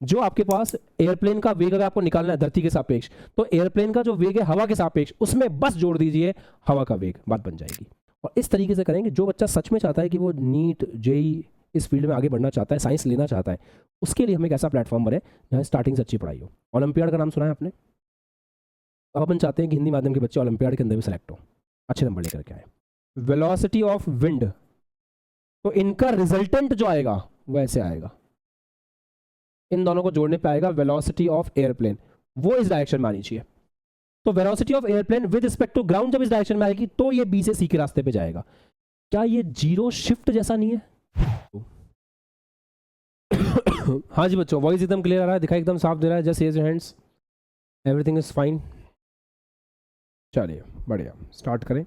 जो आपके पास एयरप्लेन का वेग अगर आपको निकालना है धरती के सापेक्ष, तो एयरप्लेन का जो वेग है हवा के सापेक्ष, उसमें बस जोड़ दीजिए हवा का वेग, बात बन जाएगी। और इस तरीके से करेंगे। जो बच्चा सच में चाहता है कि वो नीट जेई इस फील्ड में आगे बढ़ना चाहता है, साइंस लेना चाहता है, उसके लिए हमें एक ऐसा प्लेटफॉर्म बने जहाँ स्टार्टिंग से अच्छी पढ़ाई हो। ओलंपियाड का नाम सुना है आपने? अब अपन चाहते हैं कि हिंदी माध्यम के बच्चे ओलंपियाड के अंदर भी सेलेक्ट हो, अच्छे नंबर लेकर के आए। वेलोसिटी ऑफ विंड, तो इनका रिजल्टेंट जो आएगा वैसे आएगा, इन दोनों को जोड़ने पे आएगा वेलोसिटी ऑफ एयरप्लेन, वो इस डायरेक्शन में आनी चाहिए। तो velocity of airplane with respect to ground जब इस डायरेक्शन में आएगी तो ये बी से सी के रास्ते पे जाएगा। क्या ये जीरो शिफ्ट जैसा नहीं है? हाँ जी बच्चों, वॉइस एकदम क्लियर आ रहा है, दिखाई एकदम साफ दे रहा है? Just raise your hands, everything is fine. चलिए बढ़िया, स्टार्ट करें।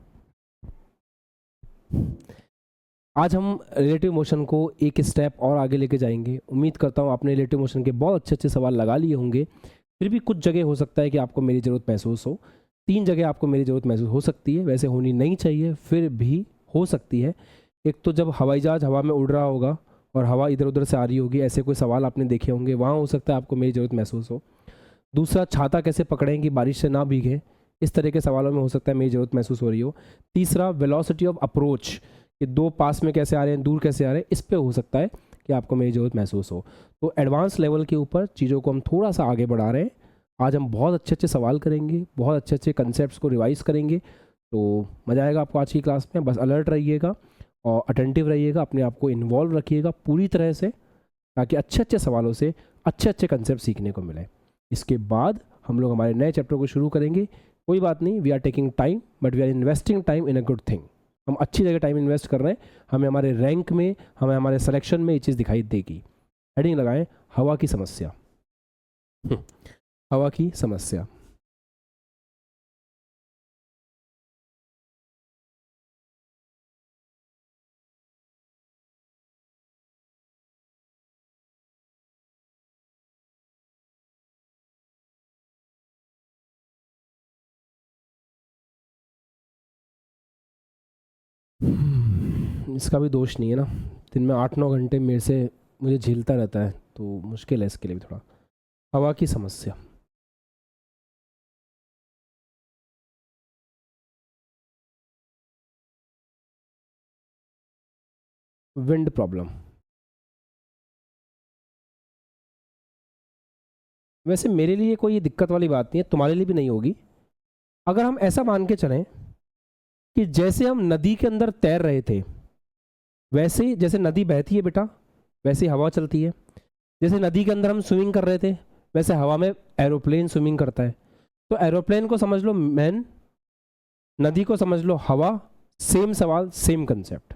आज हम रिलेटिव मोशन को एक स्टेप और आगे लेके जाएंगे। उम्मीद करता हूँ आपने रिलेटिव मोशन के बहुत अच्छे अच्छे सवाल लगा लिए होंगे। फिर भी कुछ जगह हो सकता है कि आपको मेरी ज़रूरत महसूस हो, 3 जगह आपको मेरी ज़रूरत महसूस हो सकती है, वैसे होनी नहीं चाहिए, फिर भी हो सकती है। एक तो जब हवाई जहाज़ हवा में उड़ रहा होगा और हवा इधर उधर से आ रही होगी, ऐसे कोई सवाल आपने देखे होंगे, वहाँ हो सकता है आपको मेरी ज़रूरत महसूस हो। दूसरा, छाता कैसे पकड़ें कि बारिश से ना भीगे, इस तरह के सवालों में हो सकता है मेरी ज़रूरत महसूस हो रही हो। तीसरा, वेलोसिटी ऑफ अप्रोच, कि 2 पास में कैसे आ रहे हैं, दूर कैसे आ रहे हैं, इस पे हो सकता है कि आपको मेरी ज़रूरत महसूस हो। तो एडवांस लेवल के ऊपर चीज़ों को हम थोड़ा सा आगे बढ़ा रहे हैं। आज हम बहुत अच्छे अच्छे सवाल करेंगे, बहुत अच्छे अच्छे कंसेप्ट को रिवाइज करेंगे। तो मज़ा आएगा आपको आज की क्लास में। बस अलर्ट रहिएगा और अटेंटिव रहिएगा, अपने आप को इन्वॉल्व रखिएगा पूरी तरह से, ताकि अच्छे अच्छे सवालों से अच्छे अच्छे कंसेप्ट सीखने को मिले। इसके बाद हम लोग हमारे नए चैप्टर को शुरू करेंगे। कोई बात नहीं, we are taking time but we are investing time in a good thing. हम अच्छी जगह टाइम इन्वेस्ट कर रहे हैं, हमें हमारे रैंक में, हमें हमारे सिलेक्शन में ये चीज़ दिखाई देगी। हेडिंग लगाएं, हवा की समस्या। हवा की समस्या। इसका भी दोष नहीं है ना, दिन में 8-9 घंटे मेरे से मुझे झेलता रहता है, तो मुश्किल है इसके लिए भी थोड़ा। हवा की समस्या। Wind problem. वैसे मेरे लिए कोई दिक्कत वाली बात नहीं है, तुम्हारे लिए भी नहीं होगी। अगर हम ऐसा मान के चलें कि जैसे हम नदी के अंदर तैर रहे थे, वैसे ही जैसे नदी बहती है बेटा, वैसे ही हवा चलती है। जैसे नदी के अंदर हम स्विमिंग कर रहे थे, वैसे हवा में एरोप्लेन स्विमिंग करता है। तो एरोप्लेन को समझ लो मैन, नदी को समझ लो हवा, सेम सवाल सेम कंसेप्ट।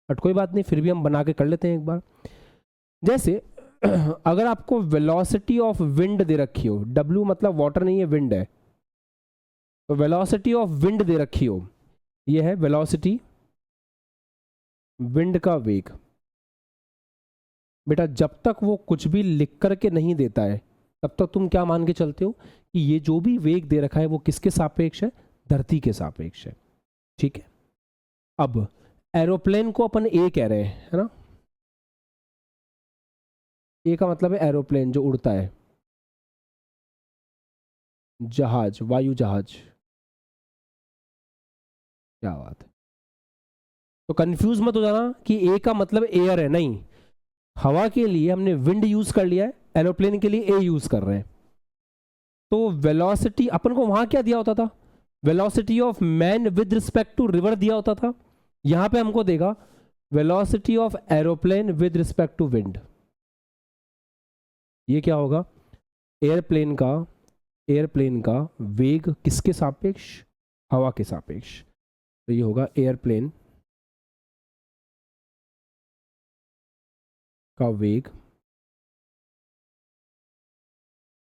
बट कोई बात नहीं, फिर भी हम बना के कर लेते हैं एक बार। जैसे अगर आपको वेलोसिटी ऑफ विंड दे रखी हो, डब्ल्यू मतलब वाटर नहीं है, विंड है, तो वेलोसिटी ऑफ विंड दे रखी हो, ये है वेलोसिटी, विंड का वेग। बेटा जब तक वो कुछ भी लिख करके नहीं देता है, तब तक तुम क्या मान के चलते हो कि ये जो भी वेग दे रखा है वो किसके सापेक्ष है? धरती के सापेक्ष है। ठीक है। अब एरोप्लेन को अपन ए कह रहे हैं, है ना? ए का मतलब है एरोप्लेन, जो उड़ता है, जहाज, वायु जहाज। क्या बात है। तो कंफ्यूज मत हो जाना कि ए का मतलब एयर है, नहीं। हवा के लिए हमने विंड यूज कर लिया है, एरोप्लेन के लिए ए यूज कर रहे हैं। तो वेलोसिटी अपन को वहां क्या दिया होता था? Velocity of man with respect to river दिया होता था। यहां पे हमको देगा velocity of aeroplane with respect to wind. ये क्या होगा? एयरप्लेन का वेग किसके सापेक्ष? हवा के सापेक्ष। तो ये होगा एयरप्लेन का वेग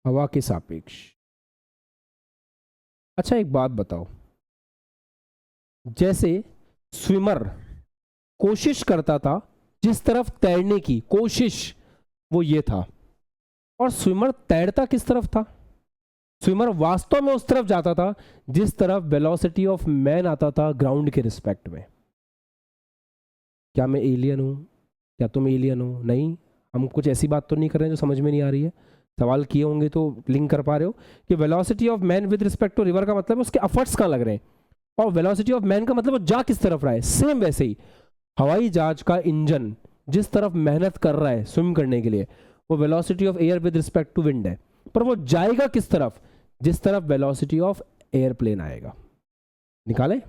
हवा के सापेक्ष। अच्छा एक बात बताओ, जैसे स्विमर कोशिश करता था जिस तरफ तैरने की कोशिश, वो ये था, और स्विमर तैरता किस तरफ था? स्विमर वास्तव में उस तरफ जाता था जिस तरफ वेलोसिटी ऑफ मैन आता था ग्राउंड के रिस्पेक्ट में। क्या मैं एलियन हूं? क्या तुम एलियन हो? नहीं, हम कुछ ऐसी बात तो नहीं कर रहे हैं जो समझ में नहीं आ रही है। सवाल किए होंगे तो लिंक कर पा रहे हो कि velocity of man with respect to river का मतलब है उसके एफर्ट्स कहाँ लग रहे हैं, और वेलोसिटी ऑफ मैन का मतलब वो जा किस तरफ रहा है। सेम वैसे ही हवाई जहाज का इंजन जिस तरफ मेहनत कर रहा है स्विम करने के लिए, वो velocity of air with respect to wind है, पर वो जाएगा किस तरफ, जिस तरफ वेलोसिटी ऑफ एयरप्लेन आएगा। निकालें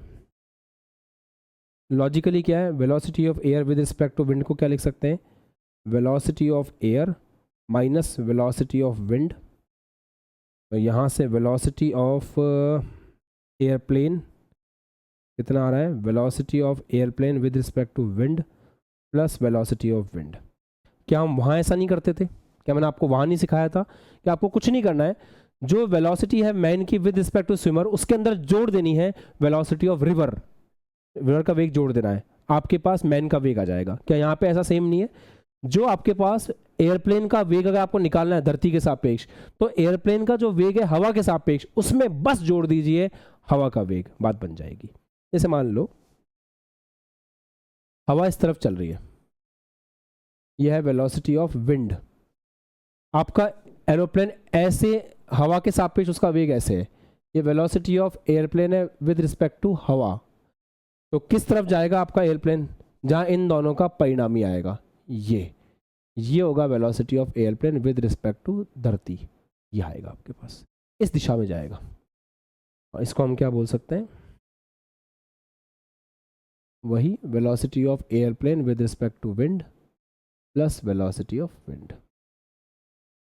लॉजिकली क्या है, velocity of air with respect to wind को क्या लिख सकते हैं, velocity of air minus velocity of wind. तो यहाँ से वेलोसिटी ऑफ एयरप्लेन कितना आ रहा है, velocity of airplane with respect to wind plus velocity of wind. क्या हम वहाँ ऐसा नहीं करते थे, क्या मैंने आपको वहाँ नहीं सिखाया था कि आपको कुछ नहीं करना है, जो वेलोसिटी है मैन की विद रिस्पेक्ट टू स्विमर उसके अंदर जोड़ देनी है वेलोसिटी ऑफ रिवर, रिवर का वेग जोड़ देना है, आपके पास मैन का वेग आ जाएगा। क्या यहाँ पे ऐसा सेम नहीं है, जो आपके पास एयरप्लेन का वेग अगर आपको निकालना है धरती के सापेक्ष, तो एयरप्लेन का जो वेग है हवा के सापेक्ष उसमें बस जोड़ दीजिए हवा का वेग, बात बन जाएगी। जैसे मान लो हवा इस तरफ चल रही है, यह है वेलोसिटी ऑफ विंड, आपका एरोप्लेन ऐसे हवा के सापेक्ष उसका वेग ऐसे है, ये वेलोसिटी ऑफ एयरप्लेन है विद रिस्पेक्ट टू हवा। तो किस तरफ जाएगा आपका एयरप्लेन, जहां इन दोनों का परिणामी आएगा, ये होगा velocity of airplane with respect to धरती, ये आएगा आपके पास, इस दिशा में जाएगा। और इसको हम क्या बोल सकते हैं, वही velocity of airplane with respect to wind plus velocity of wind.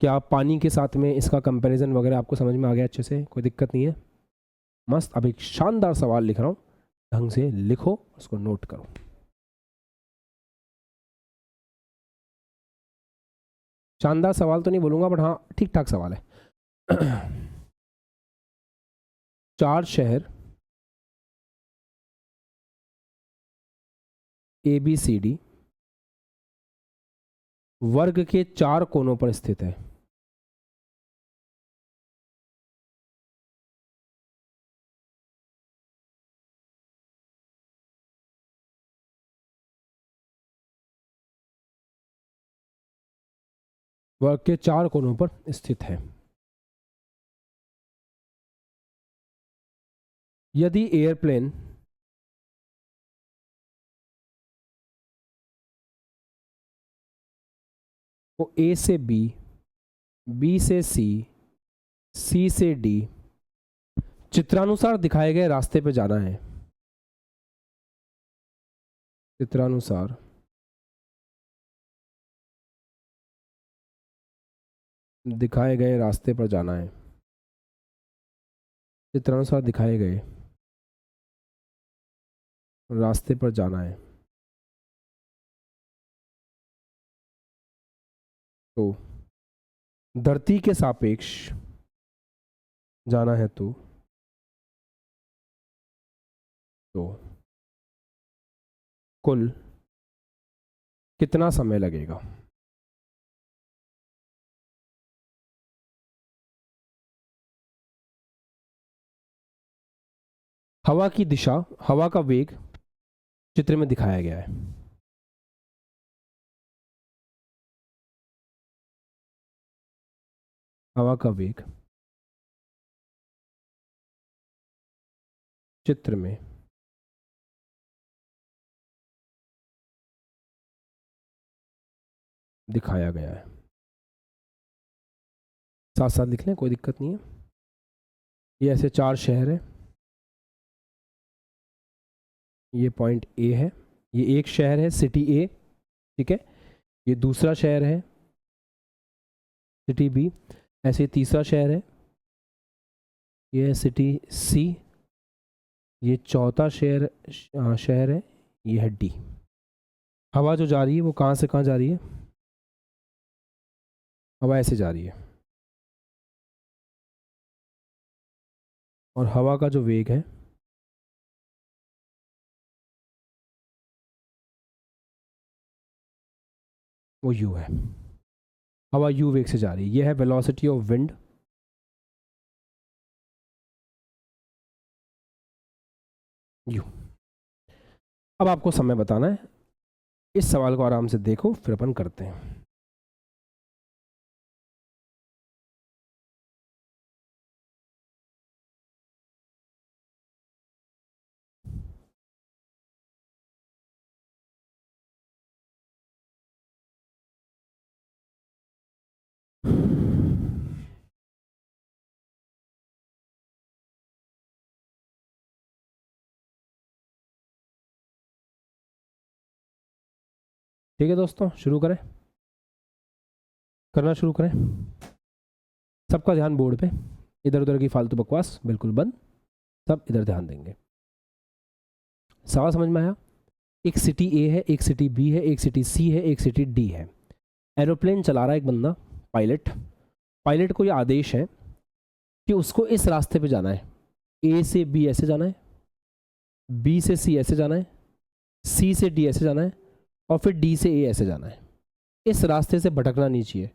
क्या आप पानी के साथ में इसका कंपैरिजन वगैरह आपको समझ में आ गया अच्छे से, कोई दिक्कत नहीं है, मस्त। अब एक शानदार सवाल लिख रहा हूँ, ढंग से लिखो, उसको नोट करो। शानदार सवाल तो नहीं बोलूंगा बट हाँ ठीक ठाक सवाल है। 4 शहर ABCD वर्ग के 4 कोनों पर स्थित है। वर्ग के 4 कोनों पर स्थित है। यदि एयरप्लेन को A से B, B से C, C से D चित्रानुसार दिखाए गए रास्ते पर जाना है, चित्रानुसार दिखाए गए रास्ते पर जाना है, चित्रानुसार दिखाए गए रास्ते पर जाना है, तो धरती के सापेक्ष जाना है तो कुल कितना समय लगेगा। हवा की दिशा, हवा का वेग चित्र में दिखाया गया है। हवा का वेग चित्र में दिखाया गया है, साथ साथ लिख लें कोई दिक्कत नहीं है। ये ऐसे 4 शहर है, ये पॉइंट A है, ये एक शहर है सिटी A, ठीक है, ये दूसरा शहर है सिटी B, ऐसे तीसरा शहर है, ये है सिटी C, ये चौथा शहर है, ये है D। हवा जो जा रही है वो कहाँ से कहाँ जा रही है, हवा ऐसे जा रही है, और हवा का जो वेग है वो u है, हवा u वेग से जा रही है। ये है वेलोसिटी ऑफ विंड, u। अब आपको समय बताना है, इस सवाल को आराम से देखो फिर अपन करते हैं। ठीक है दोस्तों, शुरू करें, करना शुरू करें। सबका ध्यान बोर्ड पे, इधर उधर की फालतू बकवास बिल्कुल बंद, सब इधर ध्यान देंगे। सवाल समझ में आया? एक सिटी ए है, एक सिटी बी है, एक सिटी सी है, एक सिटी डी है। एरोप्लेन चला रहा है एक बंदा, पायलट। पायलट को ये आदेश है कि उसको इस रास्ते पे जाना है, ए से बी ऐसे जाना है, बी से सी ऐसे जाना है, सी से डी ऐसे जाना है, और फिर डी से ए ऐसे जाना है। इस रास्ते से भटकना नहीं चाहिए।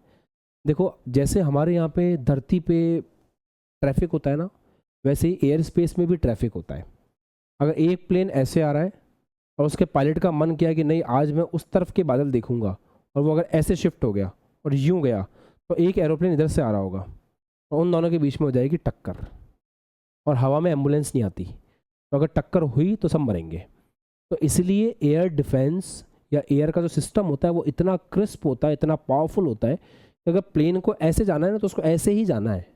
देखो, जैसे हमारे यहाँ पे धरती पे ट्रैफिक होता है ना, वैसे ही एयर स्पेस में भी ट्रैफिक होता है। अगर एक प्लेन ऐसे आ रहा है और उसके पायलट का मन किया कि नहीं आज मैं उस तरफ के बादल देखूंगा, और वो अगर ऐसे शिफ्ट हो गया और यूं गया, तो एक एरोप्लेन इधर से आ रहा होगा और उन दोनों के बीच में हो जाएगी टक्कर, और हवा में एम्बुलेंस नहीं आती, तो अगर टक्कर हुई तो सब मरेंगे। तो इसलिए एयर डिफेंस या एयर का जो सिस्टम होता है वो इतना क्रिस्प होता है, इतना पावरफुल होता है कि अगर प्लेन को ऐसे जाना है ना तो उसको ऐसे ही जाना है।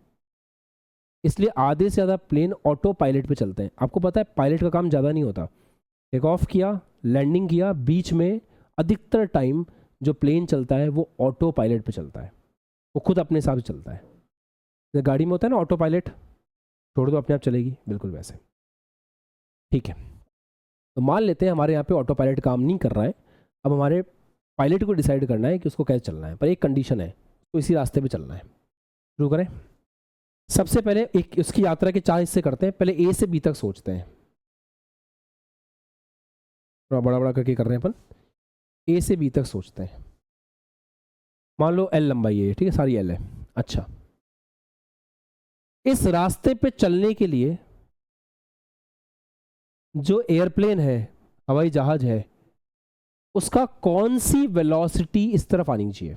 इसलिए आधे से ज़्यादा प्लेन ऑटो पायलट पे चलते हैं। आपको पता है पायलट का काम ज़्यादा नहीं होता, टेक ऑफ किया, लैंडिंग किया, बीच में अधिकतर टाइम जो प्लेन चलता है वो ऑटो पायलट पे चलता है, वो खुद अपने हिसाब से चलता है। जैसे गाड़ी में होता है ना ऑटो पायलट, छोड़ दो अपने आप चलेगी, बिल्कुल वैसे। ठीक है, तो मान लेते हैं हमारे यहाँ पे ऑटो पायलट काम नहीं कर रहा है। अब हमारे पायलट को डिसाइड करना है कि उसको कैसे चलना है, पर एक कंडीशन है, तो इसी रास्ते पे चलना है। शुरू करें। सबसे पहले एक उसकी यात्रा के 4 हिस्से करते हैं। पहले ए से बी तक सोचते हैं, थोड़ा बड़ा बड़ा करके कर रहे हैं अपन। ए से बी तक सोचते हैं। मान लो एल लंबाई है, ठीक है, सारी एल है। अच्छा, इस रास्ते पे चलने के लिए जो एयरप्लेन है, हवाई जहाज है, उसका कौन सी वेलोसिटी इस तरफ आनी चाहिए?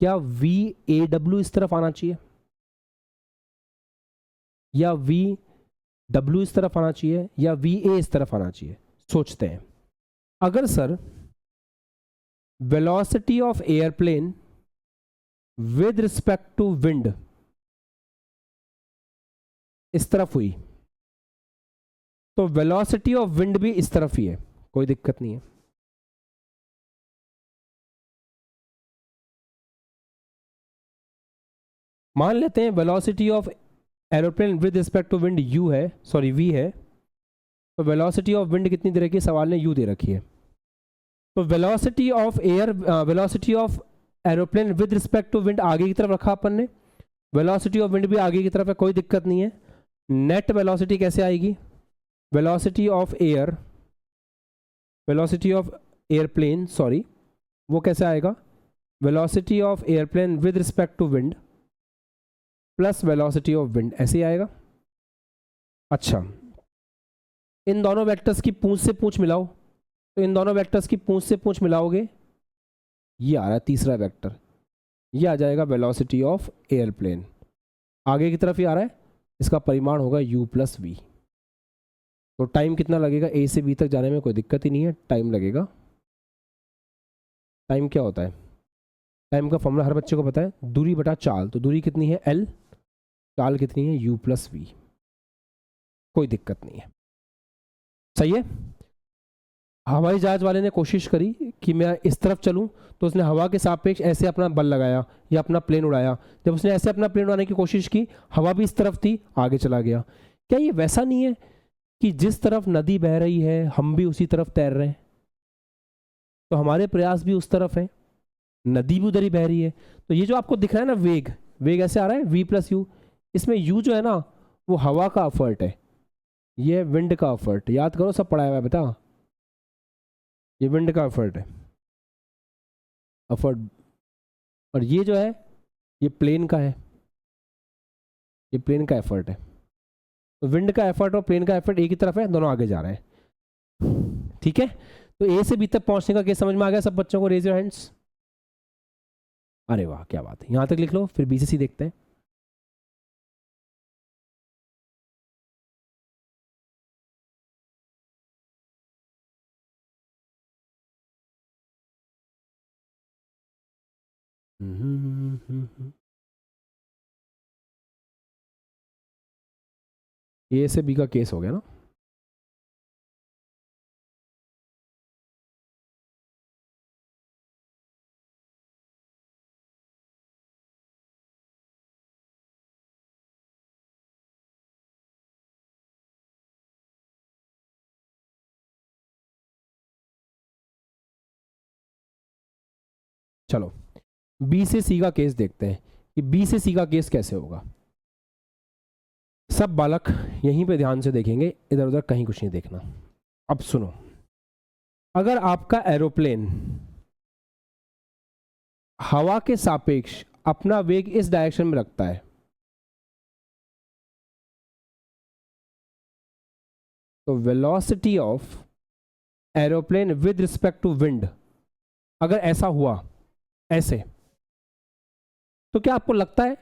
क्या वी ए डब्ल्यू इस तरफ आना चाहिए, या वी डब्ल्यू इस तरफ आना चाहिए, या वी ए इस तरफ आना चाहिए? सोचते हैं। अगर sir velocity of airplane with respect to wind इस तरफ हुई, तो वेलोसिटी ऑफ विंड भी इस तरफ ही है, कोई दिक्कत नहीं है। मान लेते हैं velocity of aeroplane with respect to wind u है, सॉरी वी है, तो वेलोसिटी ऑफ विंड कितनी दे रखी है? सवाल ने यू दे रखी है। तो velocity of air, velocity of aeroplane with respect to wind आगे की तरफ रखा अपन ने, वेलोसिटी ऑफ विंड भी आगे की तरफ है, कोई दिक्कत नहीं है। नेट वेलोसिटी कैसे आएगी? Velocity of air, velocity of airplane sorry, वो कैसे आएगा? Velocity of airplane with respect to wind plus velocity of wind, ऐसे ही आएगा। अच्छा, इन दोनों वेक्टर्स की पूंछ से पूंछ मिलाओ, तो इन दोनों वेक्टर्स की पूंछ से पूंछ मिलाओगे, ये आ रहा है तीसरा वेक्टर, ये आ जाएगा वेलोसिटी ऑफ एयरप्लेन, आगे की तरफ ही आ रहा है, इसका परिमाण होगा u प्लस वी। तो टाइम कितना लगेगा ए से बी तक जाने में? कोई दिक्कत ही नहीं है, टाइम लगेगा। टाइम क्या होता है? टाइम का फॉर्मूला हर बच्चे को पता है, दूरी बटा चाल। तो दूरी कितनी है? एल, चाल कितनी है? u plus v. कोई दिक्कत नहीं है, सही है। हवाई जहाज वाले ने कोशिश करी कि मैं इस तरफ चलूं, तो उसने हवा के सापेक्ष ऐसे अपना बल लगाया या अपना प्लेन उड़ाया। जब उसने ऐसे अपना प्लेन उड़ाने की कोशिश की, हवा भी इस तरफ थी, आगे चला गया। क्या ये वैसा नहीं है कि जिस तरफ नदी बह रही है हम भी उसी तरफ तैर रहे हैं? तो हमारे प्रयास भी उस तरफ है, नदी भी उधर ही बह रही है। तो ये जो आपको दिख रहा है ना वेग, वेग ऐसे आ रहा है v प्लस यू, इसमें u जो है ना वो हवा का अफर्ट है, ये विंड का अफर्ट। याद करो, सब पढ़ाया हुआ है बेटा, ये विंड का अफर्ट है, अफर्ट। और ये जो है ये प्लेन का है, ये प्लेन का एफर्ट है। तो विंड का एफर्ट और प्लेन का एफर्ट एक ही तरफ है, दोनों आगे जा रहे हैं। ठीक है, तो ए से बी तक पहुंचने का केस समझ में आ गया सब बच्चों को? Raise your hands. अरे वाह, क्या बात है, यहां तक लिख लो, फिर बी से सी देखते हैं। ए से बी का केस हो गया ना। चलो बी से सी का केस देखते हैं कि बी से सी का केस कैसे होगा। सब बालक यहीं पे ध्यान से देखेंगे, इधर उधर कहीं कुछ नहीं देखना। अब सुनो, अगर आपका एरोप्लेन हवा के सापेक्ष अपना वेग इस डायरेक्शन में रखता है, तो velocity of aeroplane with respect to wind, अगर ऐसा हुआ ऐसे, तो क्या आपको लगता है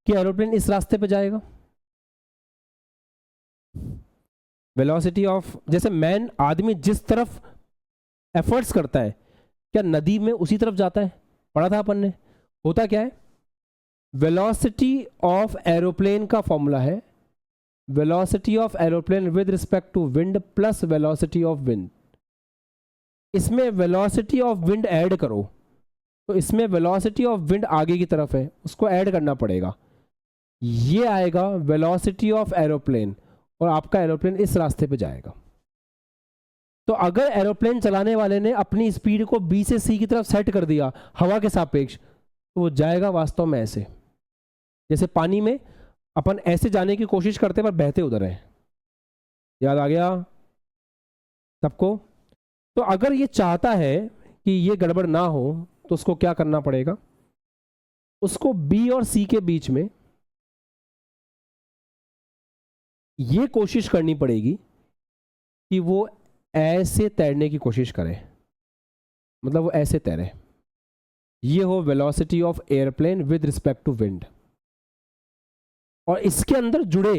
कि एरोप्लेन इस रास्ते पे जाएगा? वेलोसिटी ऑफ, जैसे मैन आदमी जिस तरफ एफर्ट्स करता है, क्या नदी में उसी तरफ जाता है? पढ़ा था अपन ने। होता क्या है, वेलोसिटी ऑफ एरोप्लेन का फॉर्मूला है velocity of aeroplane with respect to wind plus velocity of wind. इसमें वेलोसिटी ऑफ विंड ऐड करो, तो इसमें वेलोसिटी ऑफ विंड आगे की तरफ है, उसको ऐड करना पड़ेगा। ये आएगा वेलोसिटी ऑफ एरोप्लेन, और आपका एरोप्लेन इस रास्ते पे जाएगा। तो अगर एरोप्लेन चलाने वाले ने अपनी स्पीड को बी से सी की तरफ सेट कर दिया हवा के सापेक्ष, तो वो जाएगा वास्तव में ऐसे, जैसे पानी में अपन ऐसे जाने की कोशिश करते पर बहते उधर है। याद आ गया सबको? तो अगर ये चाहता है कि ये गड़बड़ ना हो, तो उसको क्या करना पड़ेगा, उसको बी और सी के बीच में ये कोशिश करनी पड़ेगी कि वो ऐसे तैरने की कोशिश करे, मतलब वो ऐसे तैरे। ये हो velocity of airplane with respect to wind. और इसके अंदर जुड़े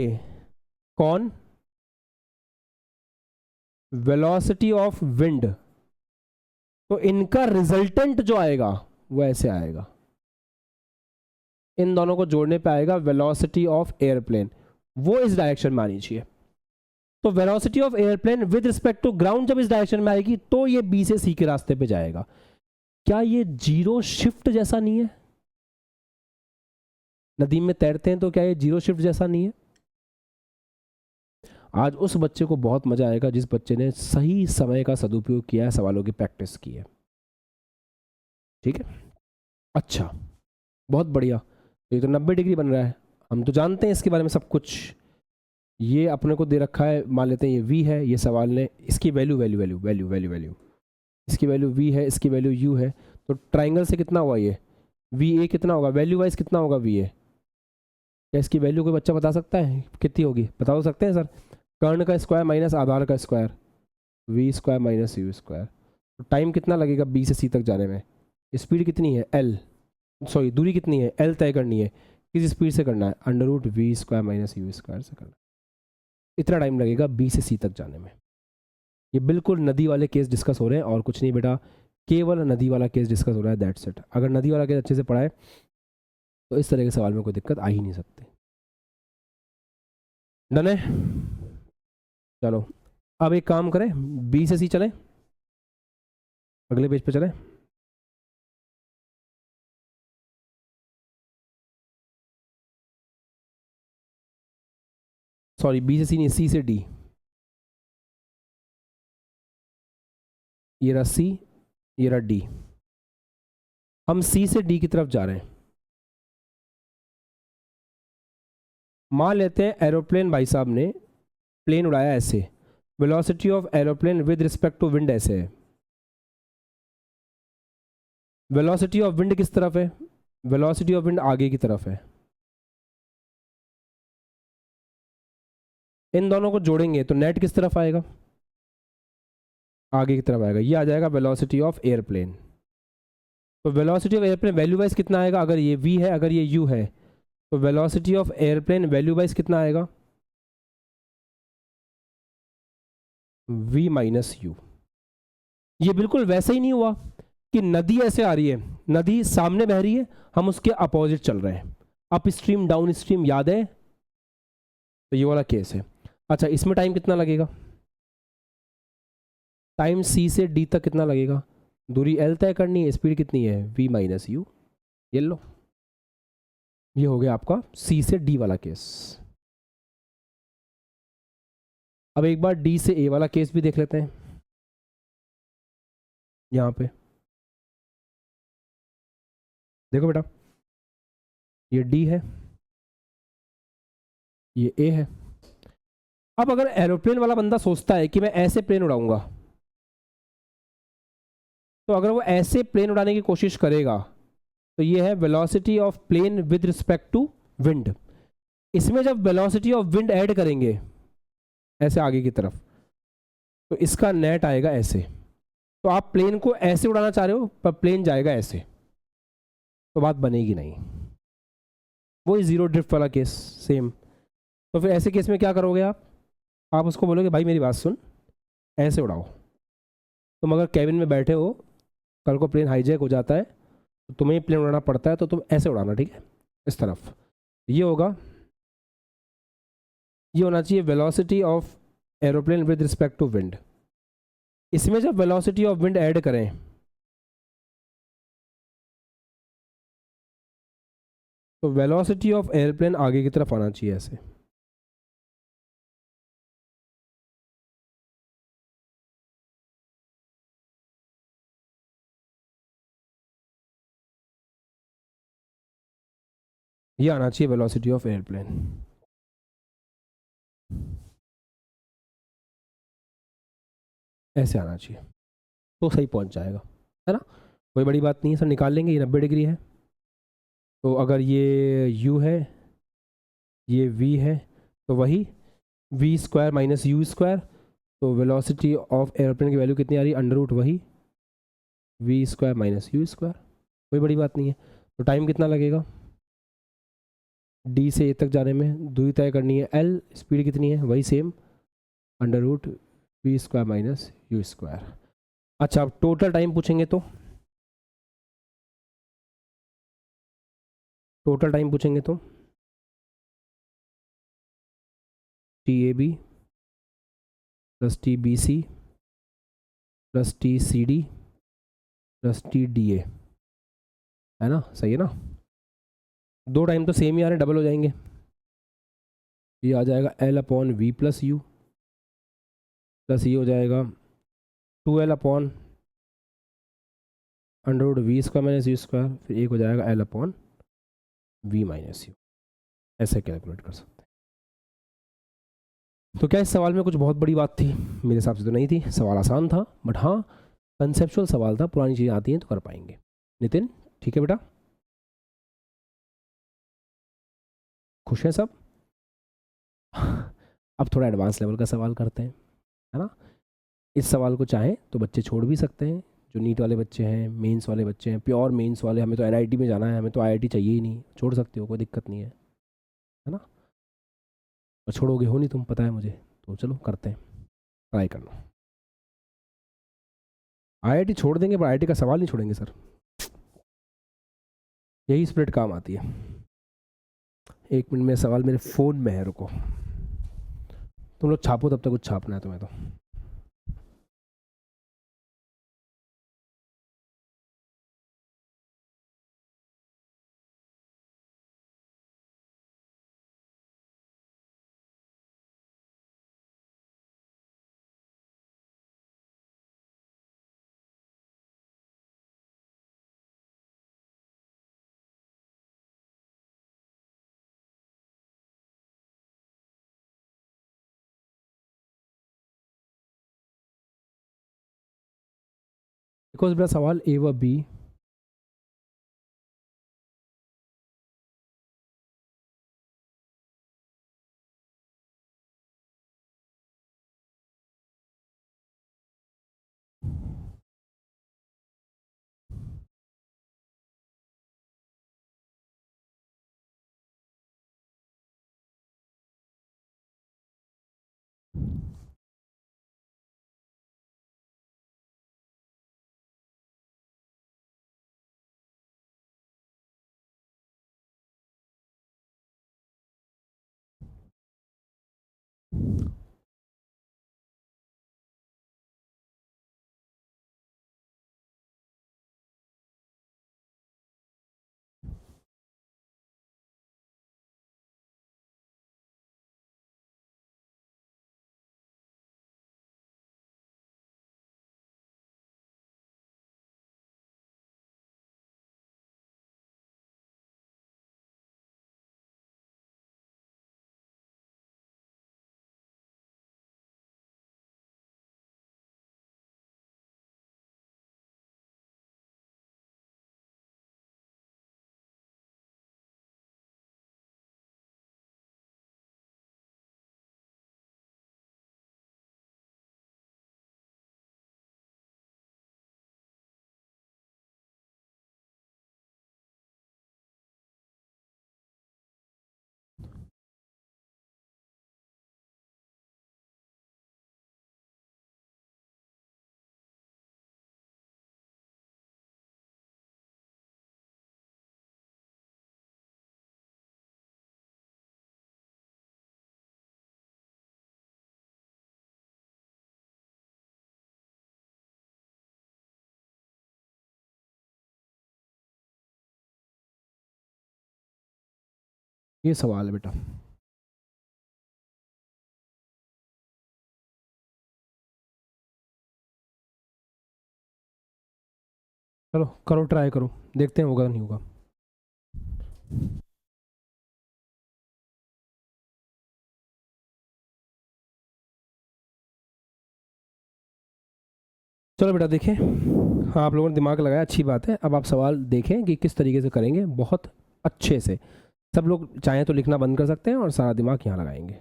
कौन, वेलोसिटी ऑफ विंड। तो इनका रिजल्टेंट जो आएगा वो ऐसे आएगा, इन दोनों को जोड़ने पे आएगा वेलोसिटी ऑफ एयरप्लेन, वो इस डायरेक्शन में आनी चाहिए। तो velocity of airplane with respect to ground जब इस डायरेक्शन में आएगी, तो ये बी से सी के रास्ते पे जाएगा। क्या ये जीरो शिफ्ट जैसा नहीं है? नदी में तैरते हैं तो क्या ये जीरो शिफ्ट जैसा नहीं है? आज उस बच्चे को बहुत मजा आएगा जिस बच्चे ने सही समय का सदुपयोग किया है, सवालों की प्रैक्टिस की है। ठीक है, अच्छा, बहुत बढ़िया। ये तो 90 डिग्री बन रहा है, हम तो जानते हैं इसके बारे में सब कुछ। ये अपने को दे रखा है, मान लेते हैं ये v है, ये सवाल ने इसकी value value value value value value इसकी वैल्यू v है, इसकी वैल्यू u है। तो ट्राइंगल से कितना हुआ ये va कितना होगा, वैल्यू वाइज कितना होगा va? क्या इसकी वैल्यू कोई बच्चा बता सकता है कितनी होगी? बता सकते हैं सर? कर्ण का स्क्वायर माइनस आधार का square, v square minus u square. तो टाइम कितना लगेगा b से c तक जाने में? स्पीड कितनी है l, सॉरी दूरी कितनी है l तय करनी है, किस स्पीड से करना है? Under root v square minus u square से करना है। इतना टाइम लगेगा b से c तक जाने में। ये बिल्कुल नदी वाले केस डिस्कस हो रहे हैं और कुछ नहीं बेटा, केवल नदी वाला केस डिस्कस हो रहा है, दैट्स इट। अगर नदी वाला केस अच्छे से पढ़ाए तो इस तरह के सवाल में कोई दिक्कत आ ही नहीं सकती। डन है? चलो अब एक काम करें, बी से सी चलें, अगले पेज पे चलें। सॉरी बी से सी नहीं, सी से डी। ये रहा सी, ये रहा डी। हम सी से डी की तरफ जा रहे हैं। मान लेते हैं एरोप्लेन भाई साहब ने प्लेन उड़ाया ऐसे, velocity of aeroplane with respect to wind ऐसे है। वेलोसिटी ऑफ विंड किस तरफ है? वेलोसिटी ऑफ विंड आगे की तरफ है। इन दोनों को जोड़ेंगे तो नेट किस तरफ आएगा? आगे की तरफ आएगा। ये आ जाएगा वेलोसिटी ऑफ एयरप्लेन। तो velocity of airplane value wise कितना आएगा? अगर ये v है, अगर ये u है, तो velocity of airplane value wise कितना आएगा? v minus u। ये बिल्कुल वैसे ही नहीं हुआ कि नदी ऐसे आ रही है, नदी सामने बह रही है, हम उसके अपोजिट चल रहे हैं, अप स्ट्रीम डाउन स्ट्रीम, याद है? तो ये वाला केस है। अच्छा, इसमें टाइम कितना लगेगा? टाइम सी से डी तक कितना लगेगा? दूरी एल तय करनी है, स्पीड कितनी है वी माइनस यू। ये लो, ये हो गया आपका सी से डी वाला केस। अब एक बार डी से ए वाला केस भी देख लेते हैं। यहाँ पे देखो बेटा, ये डी है, ये ए है। अब अगर एरोप्लेन वाला बंदा सोचता है कि मैं ऐसे प्लेन उड़ाऊंगा, तो अगर वो ऐसे प्लेन उड़ाने की कोशिश करेगा, तो ये है velocity of plane with respect to wind. इसमें जब वेलोसिटी ऑफ विंड ऐड करेंगे ऐसे आगे की तरफ, तो इसका नेट आएगा ऐसे। तो आप प्लेन को ऐसे उड़ाना चाह रहे हो, पर प्लेन जाएगा ऐसे, तो बात बनेगी नहीं। वही जीरो ड्रिफ्ट वाला केस सेम। तो फिर ऐसे केस में क्या करोगे आप उसको बोलोगे भाई मेरी बात सुन, ऐसे उड़ाओ। तुम अगर कैबिन में बैठे हो, कल को प्लेन हाईजैक हो जाता है, तो तुम्हें प्लेन उड़ाना पड़ता है, तो तुम ऐसे उड़ाना, ठीक है, इस तरफ। ये होगा, ये होना चाहिए velocity of aeroplane with respect to wind. इसमें जब वेलोसिटी ऑफ विंड ऐड करें, तो वेलोसिटी ऑफ एयरप्लेन आगे की तरफ आना चाहिए ऐसे। ये आना चाहिए वेलोसिटी ऑफ एयरप्लेन। ऐसे आना चाहिए, तो सही पहुंच जाएगा, है ना। कोई बड़ी बात नहीं है सर, निकाल लेंगे। ये 90 डिग्री है, तो अगर ये u है, ये v है, तो वही v square minus you square. तो वेलोसिटी ऑफ एयरप्लेन की वैल्यू कितनी आ रही है, अंडर रूट वही v square minus you square. कोई बड़ी बात नहीं है। तो टाइम कितना लगेगा डी से ए तक जाने में? दूरी तय करनी है एल, स्पीड कितनी है वही same, under root V square minus you square. अच्छा, अब टोटल टाइम पूछेंगे तो, टोटल टाइम पूछेंगे तो T A B plus T B C plus T C D plus T D A, है ना, सही है ना। दो टाइम तो सेम ही आ रहे हैं, डबल हो जाएंगे। ये आ जाएगा L upon V plus U, plus ये हो जाएगा 2l upon under root V square minus you square, फिर एक हो जाएगा L upon V minus U. ऐसे कैलकुलेट कर सकते हैं। तो क्या इस सवाल में कुछ बहुत बड़ी बात थी? मेरे हिसाब से तो नहीं थी, सवाल आसान था, बट हाँ कंसेप्चुअल सवाल था, पुरानी चीज़ें आती हैं तो कर पाएंगे। नितिन, ठीक है बेटा, खुश हैं सब? अब थोड़ा एडवांस लेवल का सवाल करते हैं, है ना। इस सवाल को चाहें तो बच्चे छोड़ भी सकते हैं, जो नीट वाले बच्चे हैं, मेंस वाले बच्चे हैं, प्योर मेंस वाले, हमें तो एनआईटी में जाना है, हमें तो आईआईटी चाहिए ही नहीं, छोड़ सकते हो, कोई दिक्कत नहीं है ना। और छोड़ोगे हो नहीं तुम, पता है मुझे, तो चलो करते हैं, ट्राई करना। आईआईटी छोड़ देंगे, पर आईआईटी का सवाल नहीं छोड़ेंगे सर, यही स्पिरिट काम आती है। एक मिनट में सवाल मेरे फ़ोन में है, रुको। तुम लोग छापो, तब तक कुछ छापना है तुम्हें तो। बिकॉज मेरा सवाल ए व बी ये सवाल है बेटा। चलो करो, ट्राई करो, देखते हैं होगा नहीं होगा। चलो बेटा देखें, हाँ आप लोगों ने दिमाग लगाया, अच्छी बात है। अब आप सवाल देखें कि किस तरीके से करेंगे, बहुत अच्छे से। सब लोग चाहें तो लिखना बंद कर सकते हैं और सारा दिमाग यहाँ लगाएंगे।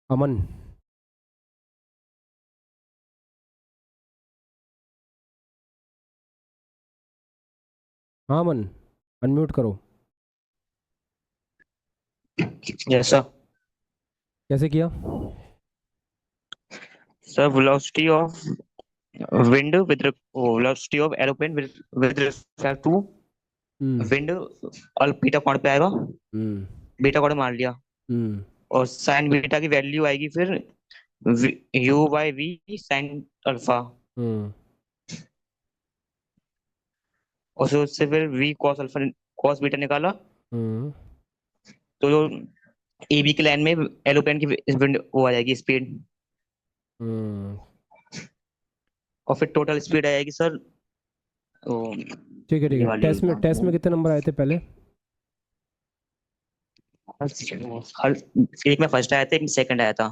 अमन, हाँ अमन, अनम्यूट करो। Yes sir. कैसे किया? Sir velocity of wind with velocity of aeroplane with respect to hmm. Wind और बीटा कोण पे आएगा। हम्म। बीटा कोण मान लिया हम्म। और साइन बीटा की वैल्यू आएगी फिर u by v sine alpha. Hmm. और फिर उससे फिर v cos alpha cos beta निकाला। हम्म। तो जो ए बी के लाइन में एरोप्लेन की विंड वो आ जाएगी स्पीड। हम्म। और फिर टोटल स्पीड आ जाएगी सर वो ठीक है ठीक ये है। वाली। टेस्ट में कितने नंबर आए थे पहले? हर एक में फर्स्ट आया था, एक में सेकंड आया था।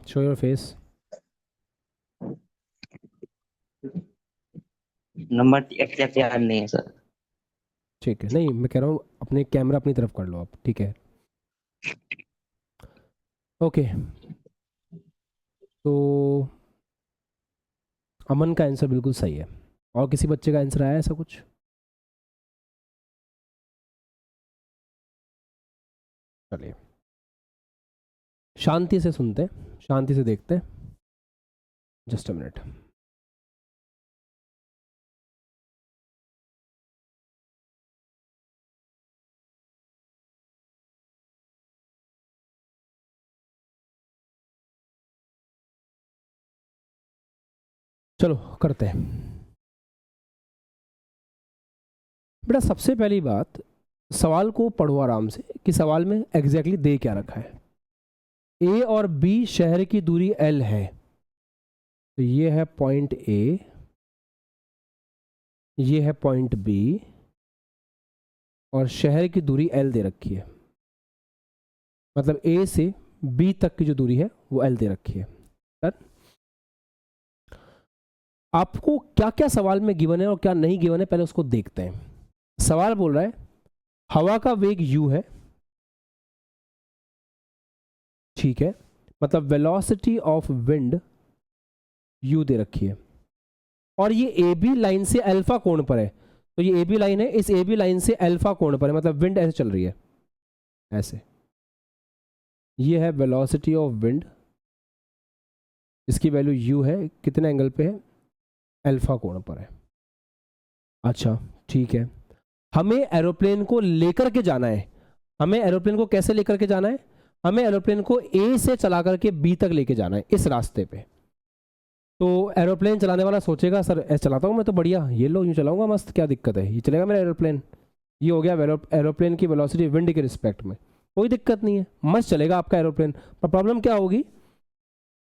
Show your face. Number exact याद नहीं है सर। ठीक है, नहीं मैं कह रहा हूँ अपने कैमरा अपनी तरफ कर लो आप, ठीक है। ओके, तो अमन का आंसर बिल्कुल सही है। और किसी बच्चे का आंसर आया ऐसा कुछ? चलिए शांति से सुनते हैं, शांति से देखते हैं। Just a minute. चलो करते हैं। बेटा सबसे पहली बात, सवाल को पढ़ो आराम से कि सवाल में एग्जैक्टली दे क्या रखा है। ए और बी शहर की दूरी एल है, तो ये है पॉइंट ए, ये है पॉइंट बी, और शहर की दूरी एल दे रखी है। मतलब ए से बी तक की जो दूरी है वो एल दे रखी है। आपको क्या क्या सवाल में गिवन है और क्या नहीं गिवन है, पहले उसको देखते हैं। सवाल बोल रहा है हवा का वेग u है, ठीक है, मतलब वेलोसिटी ऑफ विंड u दे रखी है, और ये ए बी लाइन से अल्फा कोण पर है। तो ये ए बी लाइन है, इस ए बी लाइन से अल्फा कोण पर है, मतलब विंड ऐसे चल रही है, ऐसे। ये है वेलोसिटी ऑफ विंड, इसकी वैल्यू u है, कितने एंगल पे है? अल्फा कोण पर है। अच्छा ठीक है, हमें एरोप्लेन को लेकर के जाना है। हमें एरोप्लेन को कैसे लेकर के जाना है? हमें एरोप्लेन को ए से चला करके बी तक लेके जाना है इस रास्ते पे। तो एरोप्लेन चलाने वाला सोचेगा सर ऐसे चलाता हूँ मैं तो बढ़िया, ये लो यूँ चलाऊंगा मस्त, क्या दिक्कत है, ये चलेगा मेरा एरोप्लेन। ये हो गया एरोप्लेन की वेलोसिटी विंड के रिस्पेक्ट में, कोई दिक्कत नहीं है, मस्त चलेगा आपका एरोप्लेन। पर प्रॉब्लम क्या होगी,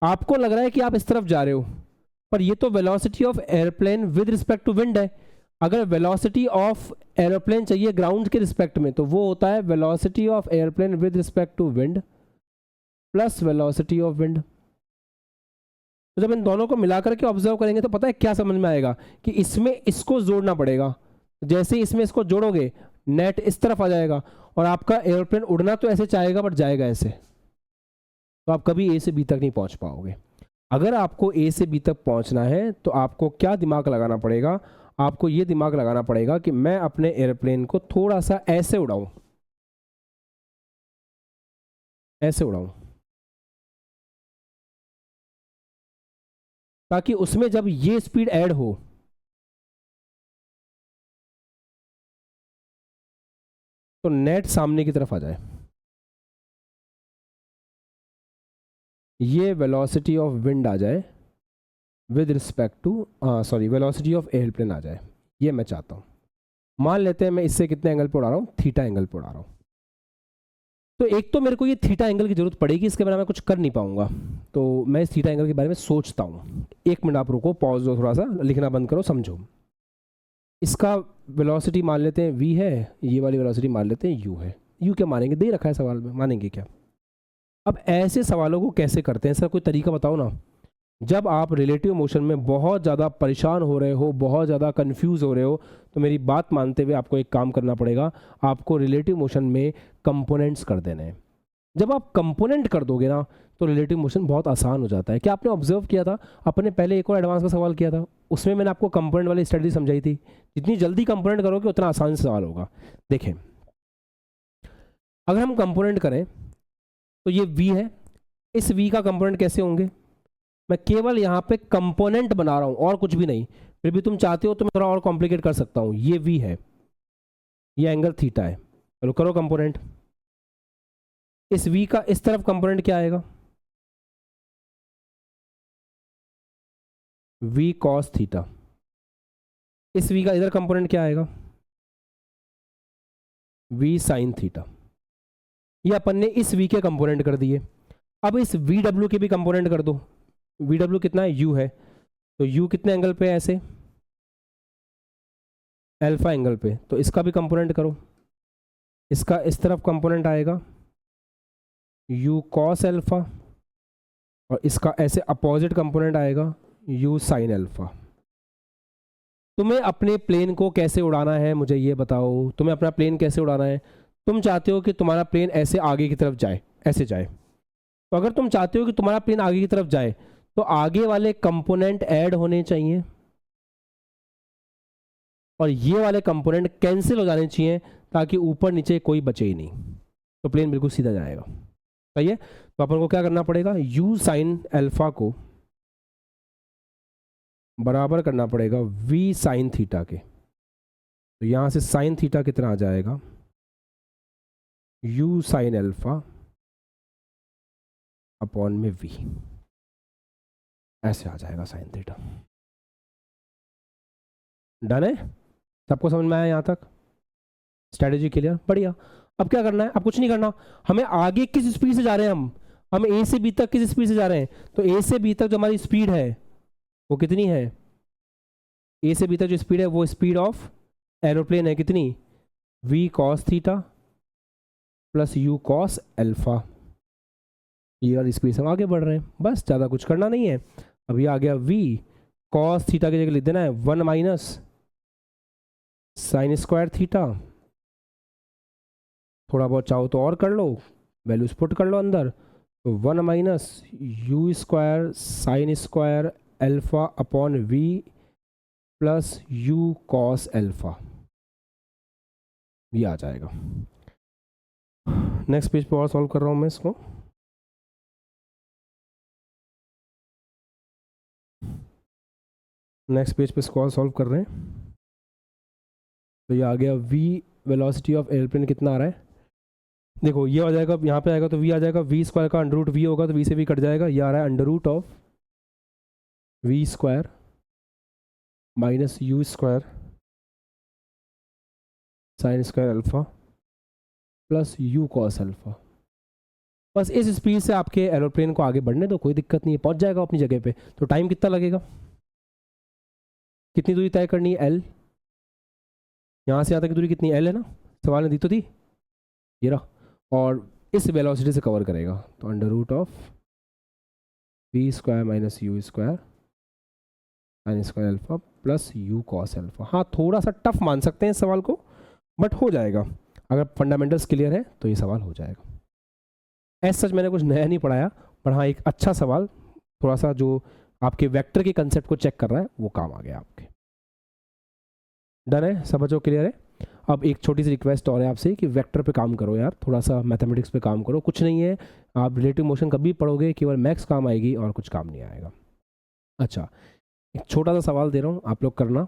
आपको लग रहा है कि आप इस तरफ जा रहे हो, पर ये तो velocity of airplane with respect to wind है। अगर वेलोसिटी ऑफ एरोप्लेन चाहिए ग्राउंड के रिस्पेक्ट में, तो वो होता है velocity of airplane with respect to wind plus velocity of wind. तो जब इन दोनों को मिलाकर के ऑब्जर्व करेंगे तो पता है क्या समझ में आएगा कि इसमें इसको जोड़ना पड़ेगा। जैसे ही इसमें इसको जोड़ोगे नेट इस तरफ आ जाएगा, और आपका एयरप्लेन उड़ना तो ऐसे चाहेगा बट जाएगा ऐसे, तो आप कभी ए से बी तक नहीं पहुंच पाओगे। अगर आपको ए से बी तक पहुंचना है तो आपको क्या दिमाग लगाना पड़ेगा, आपको ये दिमाग लगाना पड़ेगा कि मैं अपने एयरप्लेन को थोड़ा सा ऐसे उड़ाऊं, ऐसे उड़ाऊं, ताकि उसमें जब ये स्पीड ऐड हो तो नेट सामने की तरफ आ जाए, ये वेलोसिटी ऑफ विंड आ जाए with respect to sorry velocity of airplane आ जाए। ये मैं चाहता हूँ। मान लेते हैं मैं इससे कितने एंगल पे उड़ा रहा हूँ, थीटा एंगल पे उड़ा रहा हूँ। तो एक तो मेरे को ये थीटा एंगल की जरूरत पड़ेगी, इसके बारे में कुछ कर नहीं पाऊंगा, तो मैं इस थीटा एंगल के बारे में सोचता हूँ। एक मिनट आप रुको, पॉज दो, थोड़ा सा लिखना बंद करो, समझो। इसका वेलोसिटी मान लेते हैं v है, ये वाली वेलोसिटी मान लेते हैं u है। u क्या मानेंगे, दे रखा है सवाल में, मानेंगे क्या? अब ऐसे सवालों को कैसे करते हैं सर, कोई तरीका बताओ ना। जब आप रिलेटिव मोशन में बहुत ज़्यादा परेशान हो रहे हो, बहुत ज़्यादा कंफ्यूज हो रहे हो, तो मेरी बात मानते हुए आपको एक काम करना पड़ेगा, आपको रिलेटिव मोशन में कंपोनेंट्स कर देने हैं। जब आप कंपोनेंट कर दोगे ना तो रिलेटिव मोशन बहुत आसान हो जाता है। क्या आपने ऑब्जर्व किया था, अपने पहले एक और एडवांस का सवाल किया था, उसमें मैंने आपको कंपोनेंट वाली स्ट्रेटजी समझाई थी। जितनी जल्दी कंपोनेंट करोगे उतना आसान से सवाल होगा। देखें, अगर हम कंपोनेंट करें तो ये v है, इस v का कंपोनेंट कैसे होंगे, मैं केवल यहाँ पे कंपोनेंट बना रहा हूँ और कुछ भी नहीं। फिर भी तुम चाहते हो तो मैं थोड़ा और कॉम्प्लिकेट कर सकता हूँ। ये v है, ये एंगल थीटा है, चलो करो कंपोनेंट। इस v का इस तरफ कंपोनेंट क्या आएगा, v cos थीटा। इस v का इधर कंपोनेंट क्या आएगा, v sin थीटा। ये अपन ने इस v के कंपोनेंट कर दिए। अब इस vw के भी कंपोनेंट कर दो। vw कितना है, u है, तो u कितने एंगल पे है, ऐसे अल्फा एंगल पे, तो इसका भी कंपोनेंट करो। इसका इस तरफ कंपोनेंट आएगा u cos अल्फा, और इसका ऐसे अपोजिट कंपोनेंट आएगा u sin अल्फा। तुम्हें अपने प्लेन को कैसे उड़ाना है मुझे ये बताओ, तुम्हें अपना प्लेन कैसे उड़ाना है? तुम चाहते हो कि तुम्हारा प्लेन ऐसे आगे की तरफ जाए, ऐसे जाए। तो अगर तुम चाहते हो कि तुम्हारा प्लेन आगे की तरफ जाए तो आगे वाले कंपोनेंट ऐड होने चाहिए और ये वाले कंपोनेंट कैंसिल हो जाने चाहिए, ताकि ऊपर नीचे कोई बचे ही नहीं, तो प्लेन बिल्कुल सीधा जाएगा। सही है, तो अपन को क्या करना पड़ेगा, u sin अल्फा को बराबर करना पड़ेगा v sin थीटा के। तो यहां से sin थीटा कितना आ जाएगा, u sin अल्फा अपॉन में v, ऐसे आ जाएगा sin थीटा। डन है, सबको समझ में आया यहाँ तक, स्ट्रेटेजी क्लियर, बढ़िया। अब क्या करना है, अब कुछ नहीं करना, हमें आगे किस स्पीड से जा रहे हैं, हम ए से बी तक किस स्पीड से जा रहे हैं, तो ए से बी तक जो हमारी स्पीड है वो कितनी है, ए से बी तक जो स्पीड है वो स्पीड ऑफ एरोप्लेन है, कितनी, v cos theta plus u cos alpha. ये वाली स्पीड से हम आगे बढ़ रहे हैं, बस ज़्यादा कुछ करना नहीं है। अब ये आ गया v cos थीटा की जगह लिख देना है 1 माइनस साइन स्क्वायर थीटा, थोड़ा बहुत चाहो तो और कर लो, वैल्यूज पुट कर लो अंदर, तो 1 minus you square sine square alpha upon v plus u cos alpha, ये आ जाएगा। नेक्स्ट पेज पे और सॉल्व कर रहा हूँ मैं इसको। नेक्स्ट पेज पे इसको और सॉल्व कर रहे हैं। तो ये आ गया v वेलोसिटी ऑफ एयरप्लेन कितना आ रहा है, देखो ये आ जाएगा, यहाँ पे आएगा तो v आ जाएगा, v स्क्वायर का अंडर रूट v होगा तो v से भी कट जाएगा, ये आ रहा है under root of v square minus u square sine square alpha plus u cos alpha. बस इस स्पीड से आपके एरोप्लेन को आगे बढ़ने दो, कोई दिक्कत नहीं है, पहुंच जाएगा अपनी जगह पे। तो टाइम कितना लगेगा, कितनी दूरी तय करनी है, l, यहाँ से यहाँ तक की दूरी कितनी, l है ना, सवाल ने दी तो थी, ये रहा, और इस वेलोसिटी से कवर करेगा, तो under root of V square minus you square sine square alpha plus U cos alpha. हाँ थोड़ा सा टफ मान सकते हैं इस सवाल को, बट हो जाएगा, अगर फंडामेंटल्स क्लियर है तो ये सवाल हो जाएगा। ऐसा सच मैंने कुछ नया नहीं पढ़ाया, पर हाँ एक अच्छा सवाल, थोड़ा सा जो आपके वेक्टर के कंसेप्ट को चेक कर रहा है वो काम आ गया आपके। डन है, सब बच्चों क्लियर है। अब एक छोटी सी रिक्वेस्ट और है आपसे कि वेक्टर पे काम करो यार, थोड़ा सा मैथमेटिक्स पे काम करो, कुछ नहीं है, आप रिलेटिव मोशन कभी पढ़ोगे केवल मैथ्स काम आएगी और कुछ काम नहीं आएगा। अच्छा एक छोटा सा सवाल दे रहा हूँ, आप लोग करना,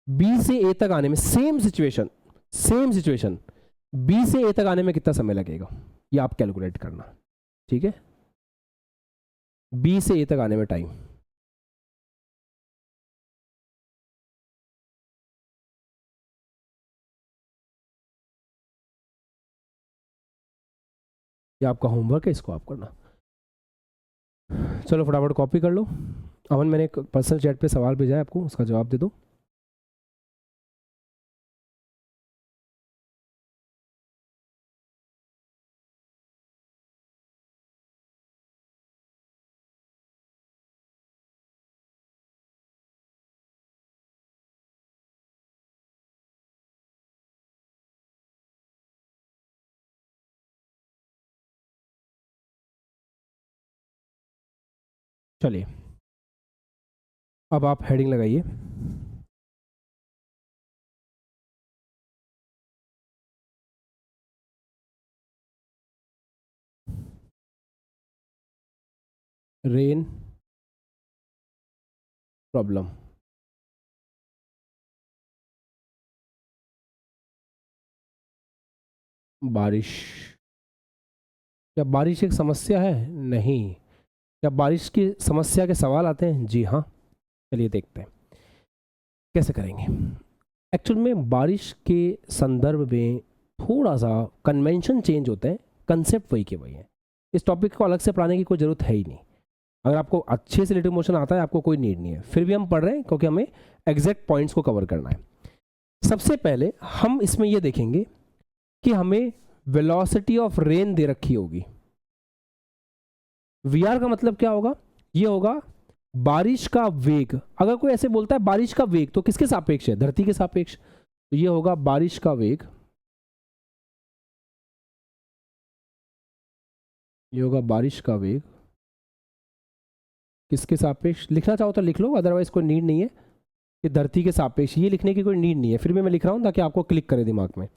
बी से ए तक आने में सेम सिचुएशन बी से ए तक आने में कितना समय लगेगा, ये आप कैलकुलेट करना, ठीक है, बी से ए तक आने में टाइम। ये आपका होमवर्क है, इसको आप करना। चलो फटाफट कॉपी कर लो। अमन मैंने एक पर्सनल चैट पे सवाल भेजा है आपको, उसका जवाब दे दो। चलिए अब आप हेडिंग लगाइए, रेन प्रॉब्लम। बारिश, क्या बारिश एक समस्या है, नहीं। क्या बारिश की समस्या के सवाल आते हैं, जी हाँ। चलिए देखते हैं कैसे करेंगे। एक्चुअल में बारिश के संदर्भ में थोड़ा सा कन्वेंशन चेंज होते हैं, कंसेप्ट वही के वही है, इस टॉपिक को अलग से पढ़ाने की कोई ज़रूरत है ही नहीं। अगर आपको अच्छे से रिलेटिव मोशन आता है आपको कोई नीड नहीं है, फिर भी हम पढ़ रहे हैं क्योंकि हमें एग्जैक्ट पॉइंट्स को कवर करना है। सबसे पहले हम इसमें ये देखेंगे कि हमें वेलोसिटी ऑफ रेन दे रखी होगी। वी आर का मतलब क्या होगा, ये होगा बारिश का वेग। अगर कोई ऐसे बोलता है बारिश का वेग तो किसके सापेक्ष है, धरती के सापेक्ष, तो ये होगा बारिश का वेग, ये होगा बारिश का वेग किसके सापेक्ष, लिखना चाहो तो लिख लो, अदरवाइज कोई नीड नहीं है कि धरती के सापेक्ष, ये लिखने की कोई नीड नहीं है, फिर भी मैं लिख रहा हूं ताकि आपको क्लिक करे दिमाग में।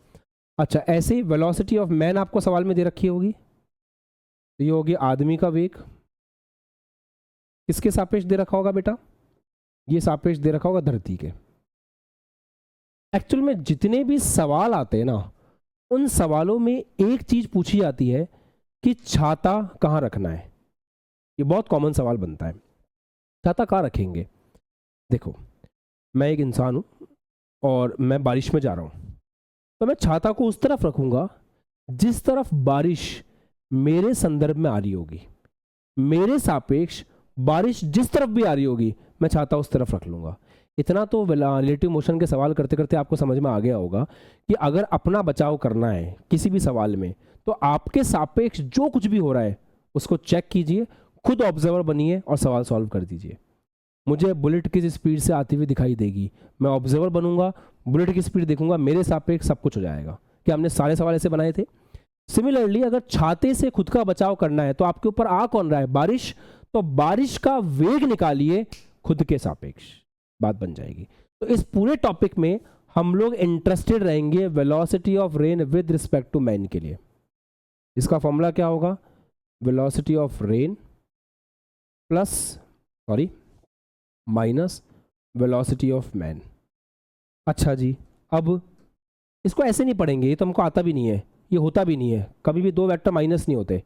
अच्छा ऐसे ही वेलोसिटी ऑफ मैन आपको सवाल में दे रखी होगी, तो ये होगी आदमी का वेग, किसके सापेक्ष दे रखा होगा बेटा, ये सापेक्ष दे रखा होगा धरती के। एक्चुअल में जितने भी सवाल आते हैं ना, उन सवालों में एक चीज पूछी जाती है कि छाता कहाँ रखना है, ये बहुत कॉमन सवाल बनता है, छाता कहाँ रखेंगे। देखो मैं एक इंसान हूं और मैं बारिश में जा रहा हूं, तो मैं छाता को उस तरफ रखूंगा जिस तरफ बारिश मेरे संदर्भ में आ रही होगी, मेरे सापेक्ष बारिश जिस तरफ भी आ रही होगी मैं छाता उस तरफ रख लूंगा। इतना तो रिलेटिव मोशन के सवाल करते करते आपको समझ में आ गया होगा कि अगर अपना बचाव करना है किसी भी सवाल में तो आपके सापेक्ष जो कुछ भी हो रहा है उसको चेक कीजिए, खुद ऑब्जर्वर बनिए और सवाल सॉल्व कर दीजिए। मुझे बुलेट किस स्पीड से आती हुई दिखाई देगी, मैं ऑब्जर्वर बनूंगा, बुलेट की स्पीड देखूंगा, मेरे सापेक्ष सब कुछ हो जाएगा। क्या हमने सारे सवाल ऐसे बनाए थे। सिमिलरली अगर छाते से खुद का बचाव करना है तो आपके ऊपर आ कौन रहा है, बारिश, तो बारिश का वेग निकालिए खुद के सापेक्ष, बात बन जाएगी। तो इस पूरे टॉपिक में हम लोग इंटरेस्टेड रहेंगे velocity of rain with respect to man के लिए। इसका फॉर्मूला क्या होगा, velocity of rain plus minus velocity of man. अच्छा जी अब इसको ऐसे नहीं पढ़ेंगे, ये तो हमको आता भी नहीं है, ये होता भी नहीं है, कभी भी दो वेक्टर माइनस नहीं होते।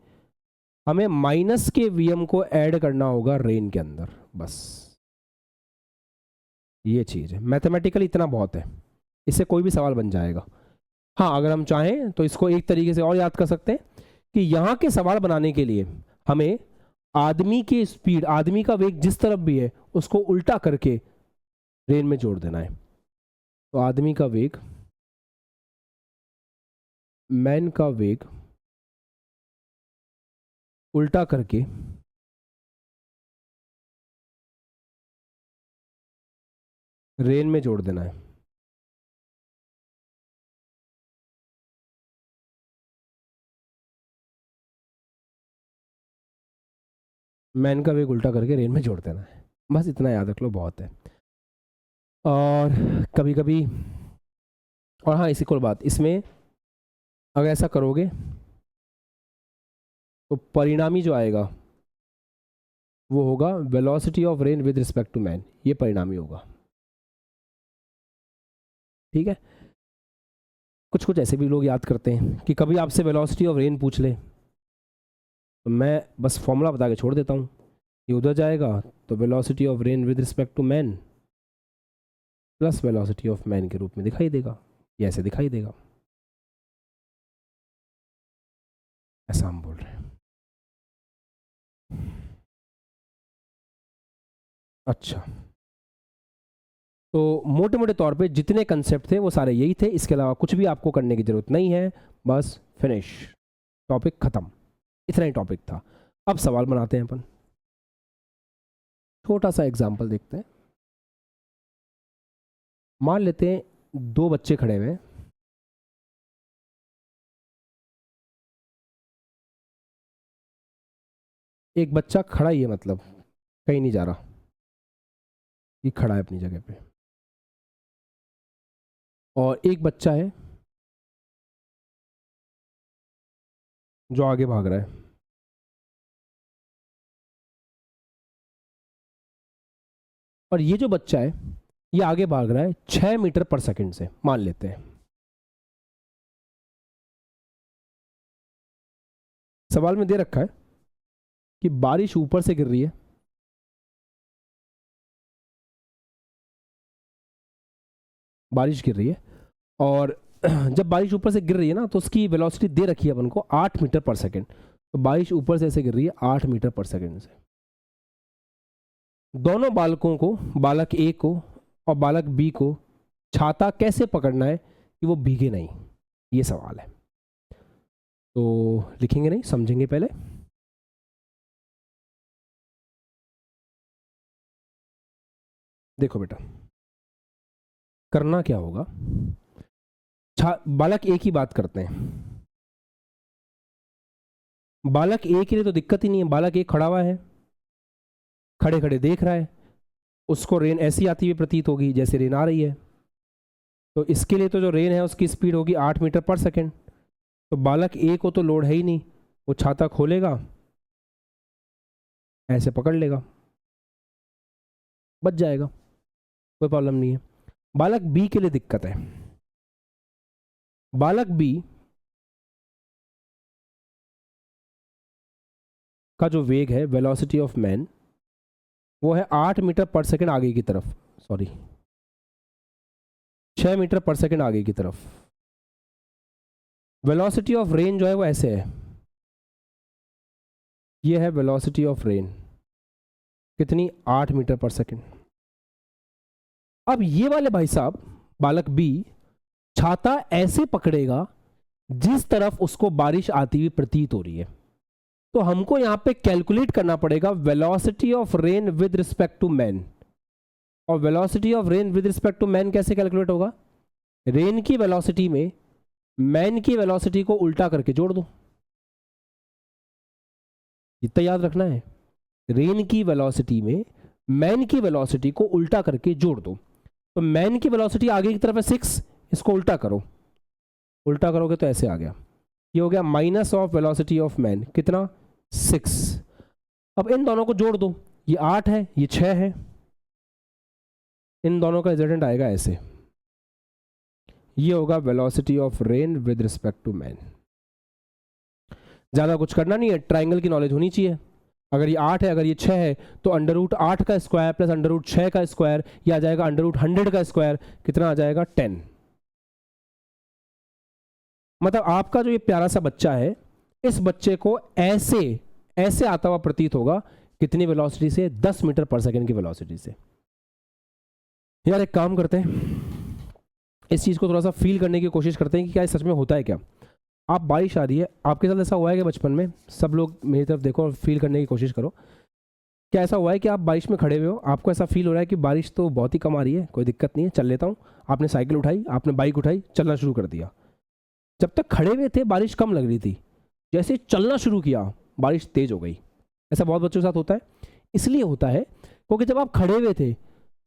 हमें माइनस के वीएम को ऐड करना होगा रेन के अंदर, बस ये चीज़ है। मैथमेटिकली इतना बहुत है, इससे कोई भी सवाल बन जाएगा। हाँ, अगर हम चाहें तो इसको एक तरीके से और याद कर सकते हैं कि यहाँ के सवाल बनाने के लिए हमें आदमी की स्पीड, आदमी का वेग जिस तरफ भी है उसको उल्टा करके रेन में जोड़ देना है। तो आदमी का वेग, मैन का वेग उल्टा करके रेन में जोड़ देना है। मैन का वेग उल्टा करके रेन में जोड़ देना है, बस इतना याद रख लो, बहुत है। और कभी कभी, और हाँ इसी को बात, इसमें अगर ऐसा करोगे तो परिणामी जो आएगा वो होगा velocity of rain with respect to man, ये परिणामी होगा। ठीक है, कुछ कुछ ऐसे भी लोग याद करते हैं कि कभी आपसे वेलोसिटी ऑफ रेन पूछ ले तो मैं बस फॉर्मूला बता के छोड़ देता हूँ, ये उधर जाएगा तो velocity of rain with respect to man plus velocity of man के रूप में दिखाई देगा, ये ऐसे दिखाई देगा, ऐसा हम बोल रहे हैं। अच्छा, तो मोटे मोटे तौर पे जितने कंसेप्ट थे वो सारे यही थे, इसके अलावा कुछ भी आपको करने की ज़रूरत नहीं है, बस फिनिश, टॉपिक ख़त्म, इतना ही टॉपिक था। अब सवाल बनाते हैं अपन, छोटा सा एग्जांपल देखते हैं। मान लेते हैं दो बच्चे खड़े हुए हैं, एक बच्चा खड़ा ही है, मतलब कहीं नहीं जा रहा, ये खड़ा है अपनी जगह पे, और एक बच्चा है जो आगे भाग रहा है। और ये जो बच्चा है ये आगे भाग रहा है 6 मीटर पर सेकंड से, मान लेते हैं। सवाल में दे रखा है कि बारिश ऊपर से गिर रही है, बारिश गिर रही है, और जब बारिश ऊपर से गिर रही है ना तो उसकी वेलोसिटी दे रखी है अपन को 8 मीटर पर सेकंड। तो बारिश ऊपर से ऐसे गिर रही है 8 मीटर पर सेकंड से। दोनों बालकों को, बालक ए को और बालक बी को छाता कैसे पकड़ना है कि वो भीगे नहीं, ये सवाल है। तो लिखेंगे नहीं, समझेंगे पहले। देखो बेटा, करना क्या होगा, बालक ए की बात करते हैं। बालक ए के लिए तो दिक्कत ही नहीं है, बालक ए खड़ा हुआ है, खड़े खड़े देख रहा है, उसको रेन ऐसी आती हुई प्रतीत होगी जैसे रेन आ रही है। तो इसके लिए तो जो रेन है उसकी स्पीड होगी 8 मीटर पर सेकंड। तो बालक ए को तो लोड है ही नहीं, वो छाता खोलेगा, ऐसे पकड़ लेगा, बच जाएगा, कोई प्रॉब्लम नहीं है। बालक बी के लिए दिक्कत है, बालक बी का जो वेग है, वेलोसिटी ऑफ मैन, वो है 8 मीटर पर सेकंड आगे की तरफ, सॉरी 6 मीटर पर सेकंड आगे की तरफ। वेलोसिटी ऑफ रेन जो है वो ऐसे है, ये है वेलोसिटी ऑफ रेन, कितनी, 8 मीटर पर सेकंड। अब ये वाले भाई साहब, बालक बी छाता ऐसे पकड़ेगा जिस तरफ उसको बारिश आती हुई प्रतीत हो रही है। तो हमको यहां पे कैलकुलेट करना पड़ेगा velocity of rain with respect to man. और velocity of rain with respect to man कैसे कैलकुलेट होगा, रेन की वेलोसिटी में मैन की वेलोसिटी को उल्टा करके जोड़ दो, इतना याद रखना है। रेन की वेलोसिटी में मैन की वेलोसिटी को उल्टा करके जोड़ दो। तो मैन की वेलोसिटी आगे की तरफ है 6, इसको उल्टा करो, उल्टा करोगे तो ऐसे आ गया, ये हो गया minus of velocity of man, कितना, 6। अब इन दोनों को जोड़ दो, ये 8 है, ये 6 है, इन दोनों का रिजल्टेंट आएगा ऐसे। ये होगा velocity of rain with respect to man. ज़्यादा कुछ करना नहीं है, ट्राइंगल की नॉलेज होनी चाहिए। अगर ये 8 है, अगर ये 6 है, तो अंडर रूट 8 का स्क्वायर प्लस अंडर रूट 6 का स्क्वायर, ये आ जाएगा अंडर रूट 100 का स्क्वायर, कितना आ जाएगा 10। मतलब आपका जो ये प्यारा सा बच्चा है, इस बच्चे को ऐसे ऐसे आता हुआ प्रतीत होगा, कितनी वेलोसिटी से, 10 मीटर पर सेकंड की वेलोसिटी से। यार एक काम करते हैं, इस चीज़ को थोड़ा सा फील करने की कोशिश करते हैं कि क्या सच में होता है क्या। आप बारिश आ रही है, आपके साथ ऐसा हुआ है कि बचपन में, सब लोग मेरी तरफ देखो और फील करने की कोशिश करो, क्या ऐसा हुआ है कि आप बारिश में खड़े हुए हो, आपको ऐसा फील हो रहा है कि बारिश तो बहुत ही कम आ रही है, कोई दिक्कत नहीं है, चल लेता हूँ। आपने साइकिल उठाई, आपने बाइक उठाई, चलना शुरू कर दिया। जब तक खड़े हुए थे बारिश कम लग रही थी, जैसे चलना शुरू किया बारिश तेज हो गई। ऐसा बहुत बच्चों के साथ होता है। इसलिए होता है क्योंकि जब आप खड़े हुए थे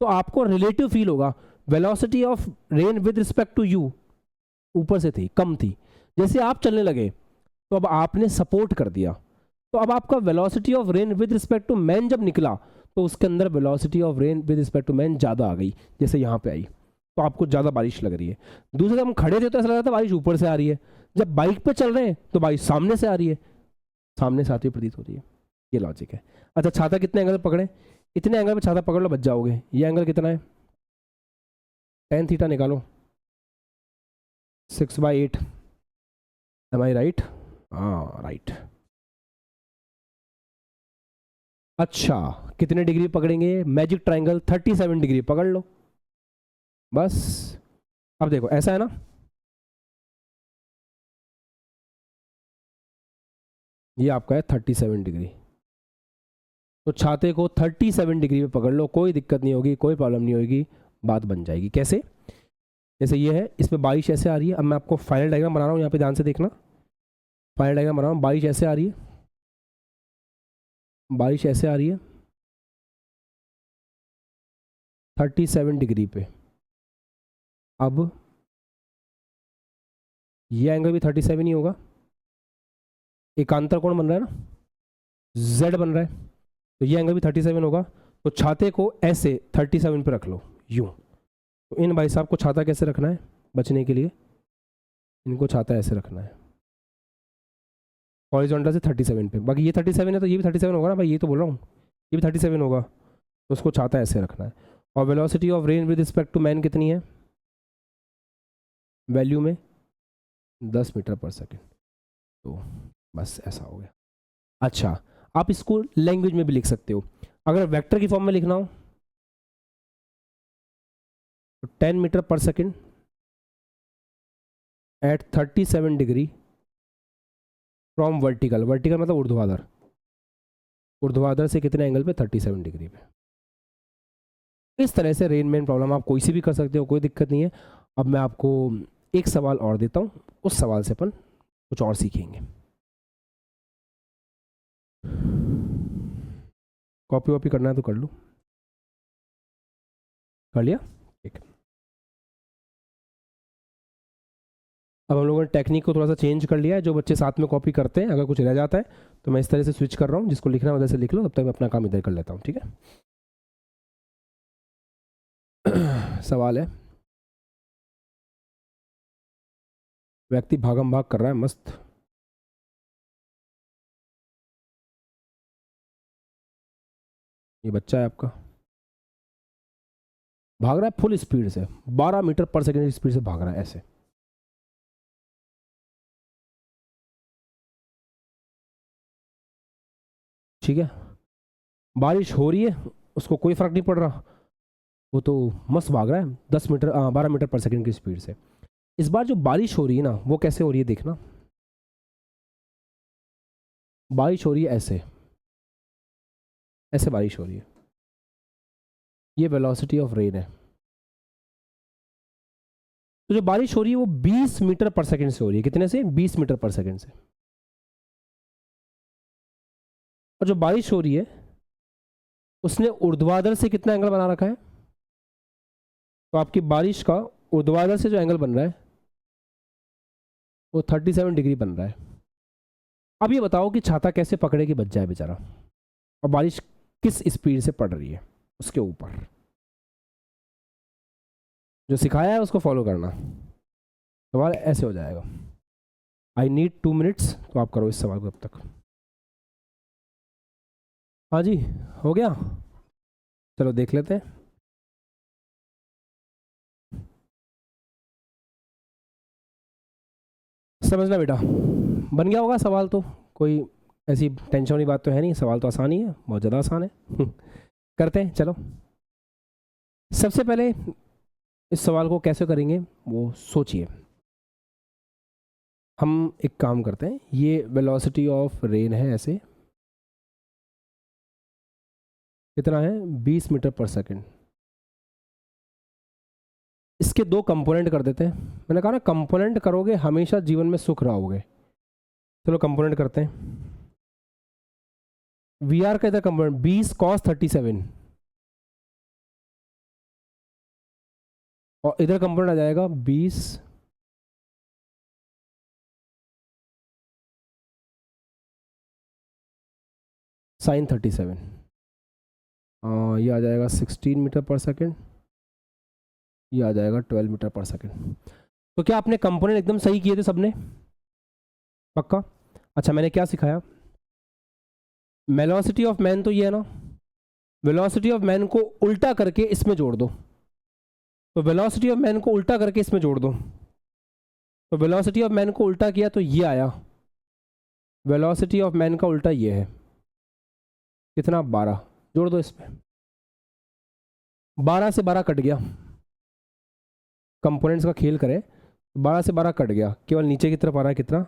तो आपको रिलेटिव फील होगा, velocity of rain with respect to you ऊपर से थी, कम थी। जैसे आप चलने लगे तो अब आपने सपोर्ट कर दिया, तो अब आपका velocity of rain with respect to man जब निकला, तो उसके अंदर velocity of rain with respect to man ज़्यादा आ गई, जैसे यहाँ पे आई, तो आपको ज़्यादा बारिश लग रही है। दूसरे जब हम खड़े थे तो ऐसा लग रहा था बारिश ऊपर से आ रही है, जब बाइक पे चल रहे हैं तो बारिश सामने से आ रही है, सामने से आती हुई प्रतीत हो रही है। ये लॉजिक है। अच्छा, छाता कितने एंगल पकड़े, इतने एंगल पे छाता पकड़ लो, बच जाओगे। ये एंगल कितना है, tan थीटा निकालो, 6/8। एम आई राइट? हाँ राइट। अच्छा, कितने डिग्री पकड़ेंगे, मैजिक ट्राइंगल 37 डिग्री पकड़ लो बस। अब देखो ऐसा है ना, ये आपका है 37 डिग्री, तो छाते को 37 डिग्री पे पकड़ लो, कोई दिक्कत नहीं होगी, कोई प्रॉब्लम नहीं होगी, बात बन जाएगी। कैसे, जैसे ये है, इसमें बारिश ऐसे आ रही है। अब मैं आपको फाइनल डायग्राम बना रहा हूँ, यहाँ पे ध्यान से देखना, फाइनल डायग्राम बना रहा हूँ। बारिश ऐसे आ रही है, बारिश ऐसे आ रही है 37 डिग्री पे। अब ये एंगल भी 37 ही होगा, एकांतर कोण बन रहा है ना, Z बन रहा है, तो ये एंगल भी 37 होगा। तो छाते को ऐसे 37 पे रख लो, यूं। तो इन भाई साहब को छाता कैसे रखना है बचने के लिए, इनको छाता ऐसे रखना है हॉरिजॉन्टल से 37 पे। बाकी ये 37 है तो ये भी 37 होगा ना भाई, ये तो बोल रहा हूँ, ये भी 37 होगा, तो उसको छाता ऐसे रखना है। और velocity of rain with respect to man कितनी है, वैल्यू में 10 मीटर पर सेकेंड। तो बस ऐसा हो गया। अच्छा, आप इसको लैंग्वेज में भी लिख सकते हो। अगर वेक्टर की फॉर्म में लिखना हो तो 10 मीटर पर second at 37 degree from vertical, vertical मतलब ऊर्ध्वाधर, ऊर्ध्वाधर से कितने एंगल पे, 37 डिग्री पे। इस तरह से रेन मैन प्रॉब्लम आप कोई सी भी कर सकते हो, कोई दिक्कत नहीं है। अब मैं आपको एक सवाल और देता हूँ, उस सवाल से अपन कुछ और सीखेंगे। कॉपी वॉपी करना है तो कर लो, कर लिया, ठीक। अब हम लोगों ने टेक्निक को थोड़ा सा चेंज कर लिया है। जो बच्चे साथ में कॉपी करते हैं, अगर कुछ रह जाता है तो मैं इस तरह से स्विच कर रहा हूँ, जिसको लिखना है उधर से लिख लो, तब तक मैं अपना काम इधर कर लेता हूँ, ठीक है। सवाल है, व्यक्ति भागम भाग कर रहा है, मस्त। ये बच्चा है आपका, भाग रहा है फुल स्पीड से, 12 मीटर पर सेकेंड स्पीड से भाग रहा है ऐसे। ठीक है, बारिश हो रही है, उसको कोई फर्क नहीं पड़ रहा, वो तो मस्त भाग रहा है 10 मीटर 12 मीटर पर सेकेंड की स्पीड से। इस बार जो बारिश हो रही है ना, वो कैसे हो रही है देखना, बारिश हो रही है ऐसे, ऐसे बारिश हो रही है। ये वेलोसिटी ऑफ रेन है। तो जो बारिश हो रही है वो 20 मीटर पर सेकेंड से हो रही है, कितने से, 20 मीटर पर सेकेंड से। और जो बारिश हो रही है उसने ऊर्ध्वाधर से कितना एंगल बना रखा है, तो आपकी बारिश का ऊर्ध्वाधर से जो एंगल बन रहा है वो 37 डिग्री बन रहा है। अब ये बताओ कि छाता कैसे पकड़े कि बच जाए बेचारा, और बारिश किस स्पीड से पड़ रही है उसके ऊपर। जो सिखाया है उसको फॉलो करना। सवाल ऐसे हो जाएगा। आई नीड 2 मिनट्स, तो आप करो इस सवाल को अब तक। हाँ जी, हो गया, चलो देख लेते हैं। समझना बेटा, बन गया होगा सवाल तो, कोई ऐसी टेंशन वाली बात तो है नहीं, सवाल तो आसान ही है, बहुत ज़्यादा आसान है। करते हैं चलो। सबसे पहले इस सवाल को कैसे करेंगे वो सोचिए। हम एक काम करते हैं, ये वेलोसिटी ऑफ रेन है, ऐसे कितना है 20 मीटर पर सेकंड। इसके दो कंपोनेंट कर देते हैं। मैंने कहा ना कंपोनेंट करोगे हमेशा जीवन में सुख रहोगे। चलो कंपोनेंट करते हैं। वी आर का इधर कंपोनेंट 20 कॉस 37 और इधर कंपोनेंट आ जाएगा 20 साइन 37। ये आ जाएगा 16 मीटर पर सेकंड, ये आ जाएगा 12 मीटर पर सेकंड। तो क्या आपने कंपोनेंट एकदम सही किए थे सबने? पक्का? अच्छा, मैंने क्या सिखाया? वेलोसिटी ऑफ मैन तो ये है ना, वेलोसिटी ऑफ मैन को उल्टा करके इसमें जोड़ दो। तो वेलोसिटी ऑफ मैन को उल्टा करके इसमें जोड़ दो, तो वेलोसिटी ऑफ मैन को उल्टा किया तो ये आया। वेलोसिटी ऑफ मैन का उल्टा ये है, कितना 12, जोड़ दो इसमें। 12 से 12 कट गया, कंपोनेंट्स का खेल करें, 12 से 12 कट गया, केवल नीचे की तरफ आ रहा है कितना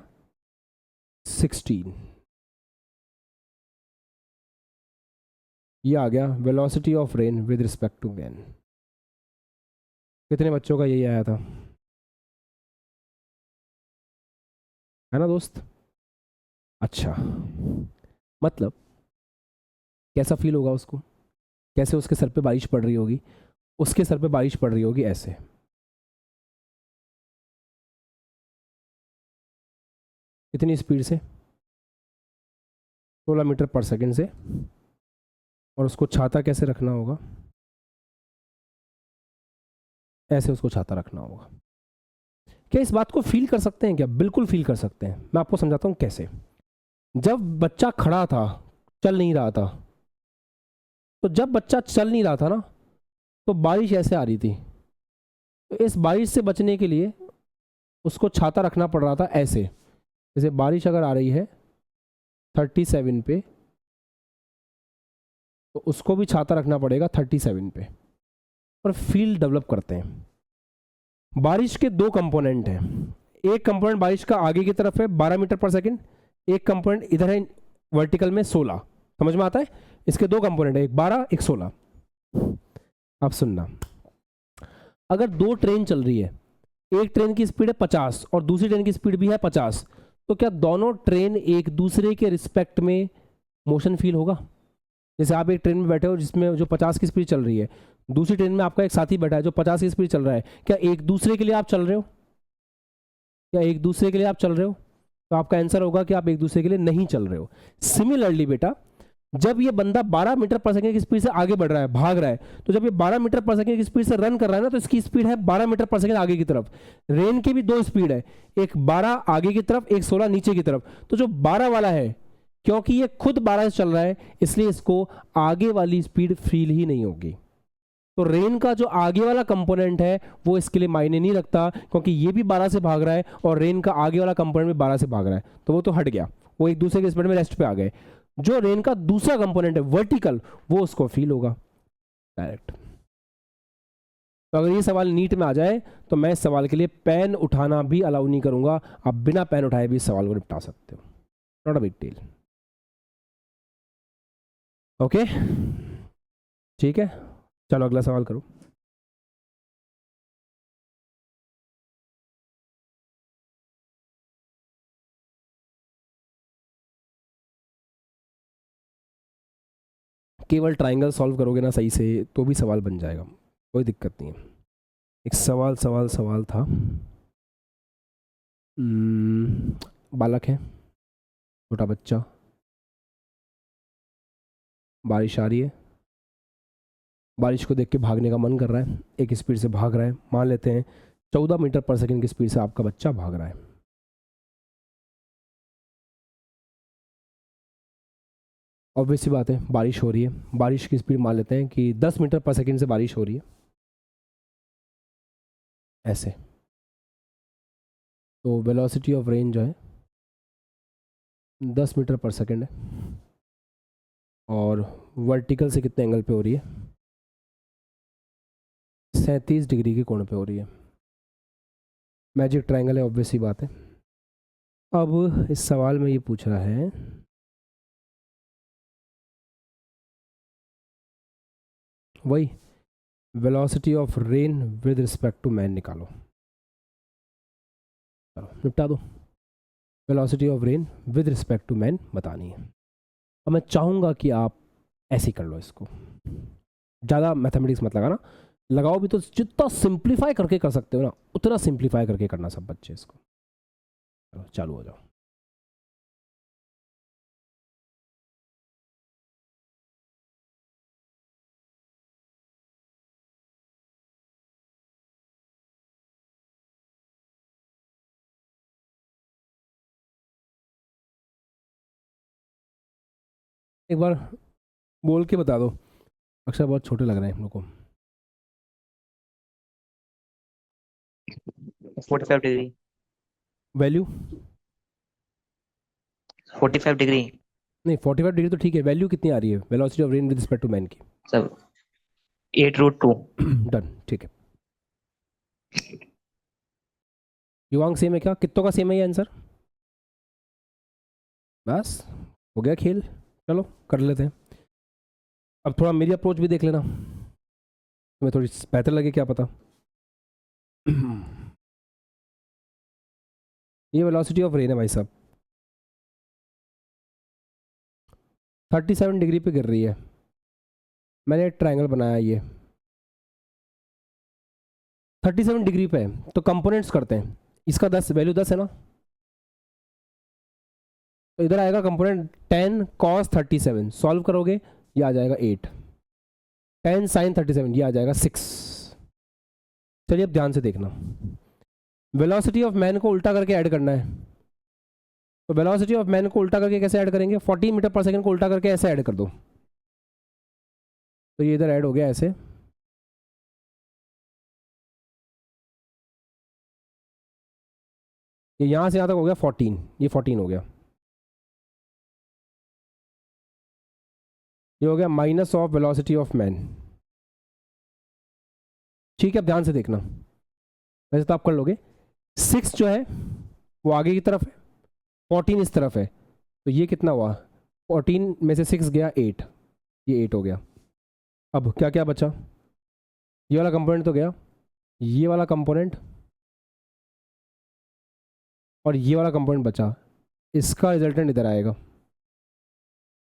16। ये आ गया velocity of rain with respect to man. कितने बच्चों का यही आया था, है ना दोस्त? अच्छा, मतलब कैसा फील होगा उसको, कैसे उसके सर पे बारिश पड़ रही होगी, उसके सर पे बारिश पड़ रही होगी ऐसे। कितनी स्पीड से? 16 मीटर पर सेकंड से। और उसको छाता कैसे रखना होगा, ऐसे उसको छाता रखना होगा। क्या इस बात को फील कर सकते हैं क्या? बिल्कुल फील कर सकते हैं। मैं आपको समझाता हूँ कैसे। जब बच्चा खड़ा था, चल नहीं रहा था, तो जब बच्चा चल नहीं रहा था ना, तो बारिश ऐसे आ रही थी। तो इस बारिश से बचने के लिए उसको छाता रखना पड़ रहा था ऐसे। जैसे बारिश अगर आ रही है 37 पे, तो उसको भी छाता रखना पड़ेगा 37 पे। और फील डेवलप करते हैं। बारिश के दो कंपोनेंट हैं। एक कंपोनेंट बारिश का आगे की तरफ है 12 मीटर पर सेकंड, एक कंपोनेंट इधर है वर्टिकल में 16। समझ में आता है? इसके दो कंपोनेंट है, एक 12 एक 16। अब सुनना, अगर दो ट्रेन चल रही है, एक ट्रेन की स्पीड है 50 और दूसरी ट्रेन की स्पीड भी है 50, तो क्या दोनों ट्रेन एक दूसरे के रिस्पेक्ट में मोशन फील होगा? जैसे आप एक ट्रेन में बैठे हो जिसमें जो 50 की स्पीड चल रही है, दूसरी ट्रेन में आपका एक साथी बैठा है जो 50 की स्पीड चल रहा है, क्या एक दूसरे के लिए आप चल रहे हो? क्या एक दूसरे के लिए आप चल रहे हो? तो आपका आंसर होगा कि आप एक दूसरे के लिए नहीं चल रहे हो। सिमिलरली बेटा, जब ये बंदा 12 मीटर पर सेकंड की स्पीड से आगे बढ़ रहा है, भाग रहा है, तो जब ये 12 मीटर पर सेकंड की स्पीड से रन कर रहा है ना, तो इसकी स्पीड है 12 मीटर पर सेकंड आगे की तरफ। रेन की भी दो स्पीड है, एक 12 आगे की तरफ, एक 16 नीचे की तरफ। तो जो 12 वाला है, क्योंकि ये खुद 12 से चल रहा है, इसलिए इसको आगे वाली स्पीड फील ही नहीं होगी। तो रेन का जो आगे वाला कंपोनेंट है वो इसके लिए मायने नहीं रखता, क्योंकि ये भी 12 से भाग रहा है और रेन का आगे वाला कंपोनेंट भी 12 से भाग रहा है, तो वो तो हट गया, वो एक दूसरे के स्पीड में रेस्ट पे आ गए। जो रेन का दूसरा कंपोनेंट है वर्टिकल, वो उसको फील होगा डायरेक्ट। तो अगर ये सवाल नीट में आ जाए तो मैं इस सवाल के लिए पेन उठाना भी अलाउ नहीं करूंगा। आप बिना पेन उठाए भी इस सवाल को निपटा सकते हो, not a big deal. Okay, ठीक है, चलो अगला सवाल करो। केवल ट्राइंगल सॉल्व करोगे ना सही से तो भी सवाल बन जाएगा, कोई दिक्कत नहीं है। एक सवाल सवाल सवाल था, बालक है, छोटा बच्चा, बारिश आ रही है, बारिश को देख के भागने का मन कर रहा है, एक स्पीड से भाग रहा है, मान लेते हैं 14 मीटर पर सेकंड की स्पीड से आपका बच्चा भाग रहा है। ऑब्वियस सी बात है, बारिश हो रही है, बारिश की स्पीड मान लेते हैं कि 10 मीटर पर सेकंड से बारिश हो रही है ऐसे। तो वेलोसिटी ऑफ रेन जो है 10 मीटर पर सेकंड है, और वर्टिकल से कितने एंगल पे हो रही है, 37 डिग्री के कोण पे हो रही है। मैजिक ट्रायंगल है, ऑब्वियस सी बात है। अब इस सवाल में ये पूछ रहा है वही velocity of rain with respect to man निकालो। चलो निपटा दो। Velocity of rain with respect to man बतानी है। अब मैं चाहूँगा कि आप ऐसे ही कर लो इसको, ज़्यादा मैथमेटिक्स मत लगाना, लगाओ भी तो जितना सिंप्लीफाई करके कर सकते हो ना उतना सिंप्लीफाई करके करना सब बच्चे इसको। चलो चालू हो जाओ। एक बार बोल के बता दो, अक्षर बहुत छोटे लग रहे हैं हम लोग को। 45 डिग्री। Value 45 degree. नहीं, 45 डिग्री तो ठीक है, वैल्यू कितनी आ रही है velocity of rain with respect to man की? सब 8√2। डन, ठीक है। युवांक सेम है क्या? कितनों का सेम है ये आंसर? बस हो गया खेल, चलो कर लेते हैं। अब थोड़ा मेरी अप्रोच भी देख लेना, तुम्हें थोड़ी बेहतर लगे क्या पता। ये वेलोसिटी ऑफ रेन है भाई साहब, 37 डिग्री पे गिर रही है। मैंने एक ट्रायंगल बनाया, ये 37 डिग्री पे है, तो कंपोनेंट्स करते हैं। इसका 10 वैल्यू 10 है ना, तो इधर आएगा कंपोनेंट 10 cos 37, सॉल्व करोगे ये आ जाएगा 8, 10 sin 37 ये आ जाएगा 6। चलिए अब ध्यान से देखना, वेलोसिटी ऑफ मैन को उल्टा करके ऐड करना है। तो वेलोसिटी ऑफ मैन को उल्टा करके कैसे ऐड करेंगे? 14 मीटर पर सेकंड को उल्टा करके ऐसे ऐड कर दो, तो ये इधर ऐड हो गया ऐसे, ये यहाँ से यहाँ तक हो गया 14, ये 14 हो गया, ये हो गया minus of velocity of man. ठीक है, अब ध्यान से देखना, वैसे तो आप कर लोगे। 6 जो है वो आगे की तरफ है, 14 इस तरफ है, तो ये कितना हुआ? 14 में से 6 गया 8, ये 8 हो गया। अब क्या क्या बचा? ये वाला कंपोनेंट तो गया, ये वाला कंपोनेंट और ये वाला कंपोनेंट बचा, इसका रिजल्टेंट इधर आएगा।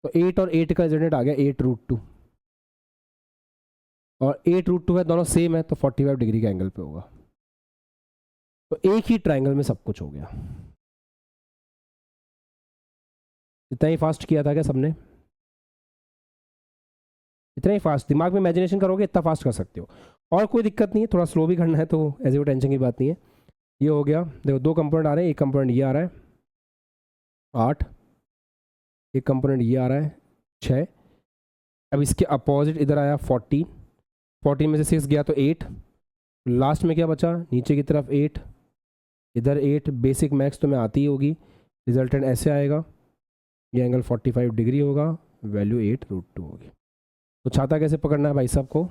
तो 8 और 8 का रिजल्टेंट आ गया 8√2, और 8√2 है, दोनों सेम है, तो 45 डिग्री के एंगल पे होगा। तो एक ही ट्रायंगल में सब कुछ हो गया। इतना ही फास्ट किया था क्या सबने? इतना ही फास्ट, दिमाग में इमेजिनेशन करोगे इतना फास्ट कर सकते हो, और कोई दिक्कत नहीं है, थोड़ा स्लो भी करना है तो ऐसे कोई टेंशन की बात नहीं है। ये हो गया, देखो 2 कंपोनेंट आ रहे हैं, एक कंपोनेंट ये आ रहा है 8, एक कंपोनेंट ये आ रहा है 6। अब इसके अपोजिट इधर आया 14, 14 में से 6 गया तो 8, लास्ट में क्या बचा? नीचे की तरफ 8, इधर 8, बेसिक मैक्स तो में आती ही होगी, रिजल्टेंट ऐसे आएगा, ये एंगल 45 डिग्री होगा, वैल्यू 8√2 होगी। तो छाता कैसे पकड़ना है भाई साहब को?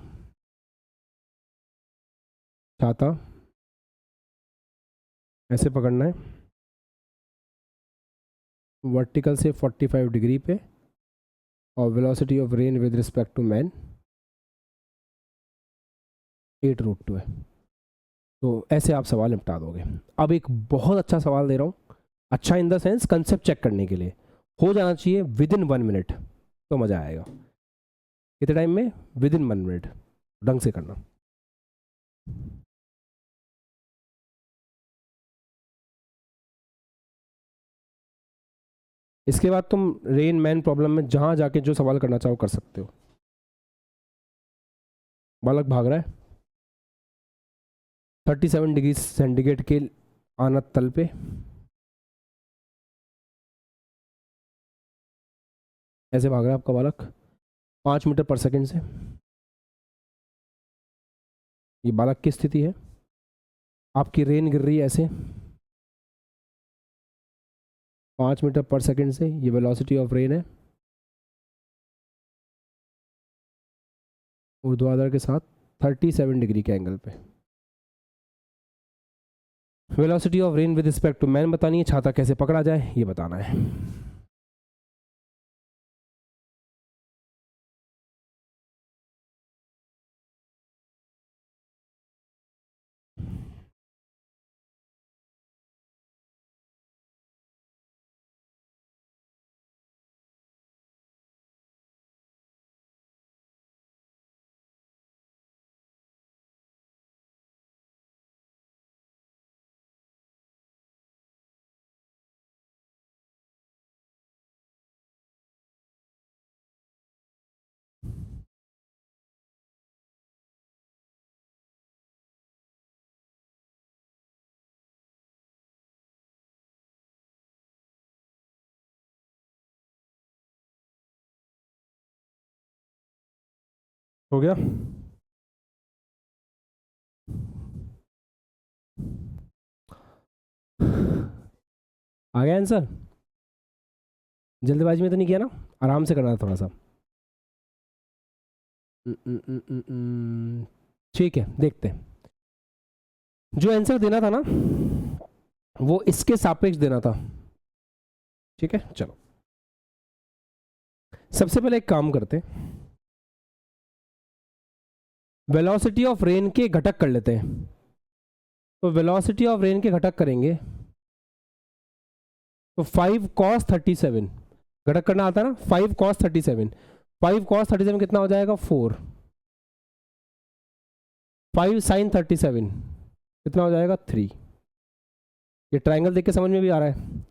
छाता ऐसे पकड़ना है, वर्टिकल से 45 डिग्री पे, और velocity of rain with respect to man 8√2 है। तो ऐसे आप सवाल निपटा दोगे। अब एक बहुत अच्छा सवाल दे रहा हूँ, अच्छा in the sense concept check करने के लिए, हो जाना चाहिए विद इन 1 मिनट, तो मज़ा आएगा। कितने टाइम में? विद इन 1 मिनट, ढंग से करना। इसके बाद तुम रेन मैन प्रॉब्लम में जहाँ जाके जो सवाल करना चाहो कर सकते हो। बालक भाग रहा है। 37 डिग्री सेंटीग्रेड के आना तल पे, ऐसे भाग रहा है आपका बालक 5 मीटर पर सेकंड से। ये बालक की स्थिति है, आपकी रेन गिर रही है ऐसे 5 मीटर पर सेकंड से, ये वेलोसिटी ऑफ रेन है ऊर्ध्वाधर के साथ 37 डिग्री के एंगल पे। Velocity of rain with respect to man बतानी है, छाता कैसे पकड़ा जाए ये बताना है। हो गया? आ गया आंसर? जल्दबाजी में तो नहीं किया ना? आराम से करना था थोड़ा सा। ठीक है, देखते हैं। जो आंसर देना था ना वो इसके सापेक्ष देना था। ठीक है, चलो सबसे पहले एक काम करते हैं, वेलोसिटी ऑफ रेन के घटक कर लेते हैं। तो वेलोसिटी ऑफ रेन के घटक करेंगे तो 5 cos 37 घटक करना आता है ना, 5 cos 37, 5 cos 37 कितना हो जाएगा 4, 5 sin 37 कितना हो जाएगा 3। ये ट्रायंगल देख के समझ में भी आ रहा है।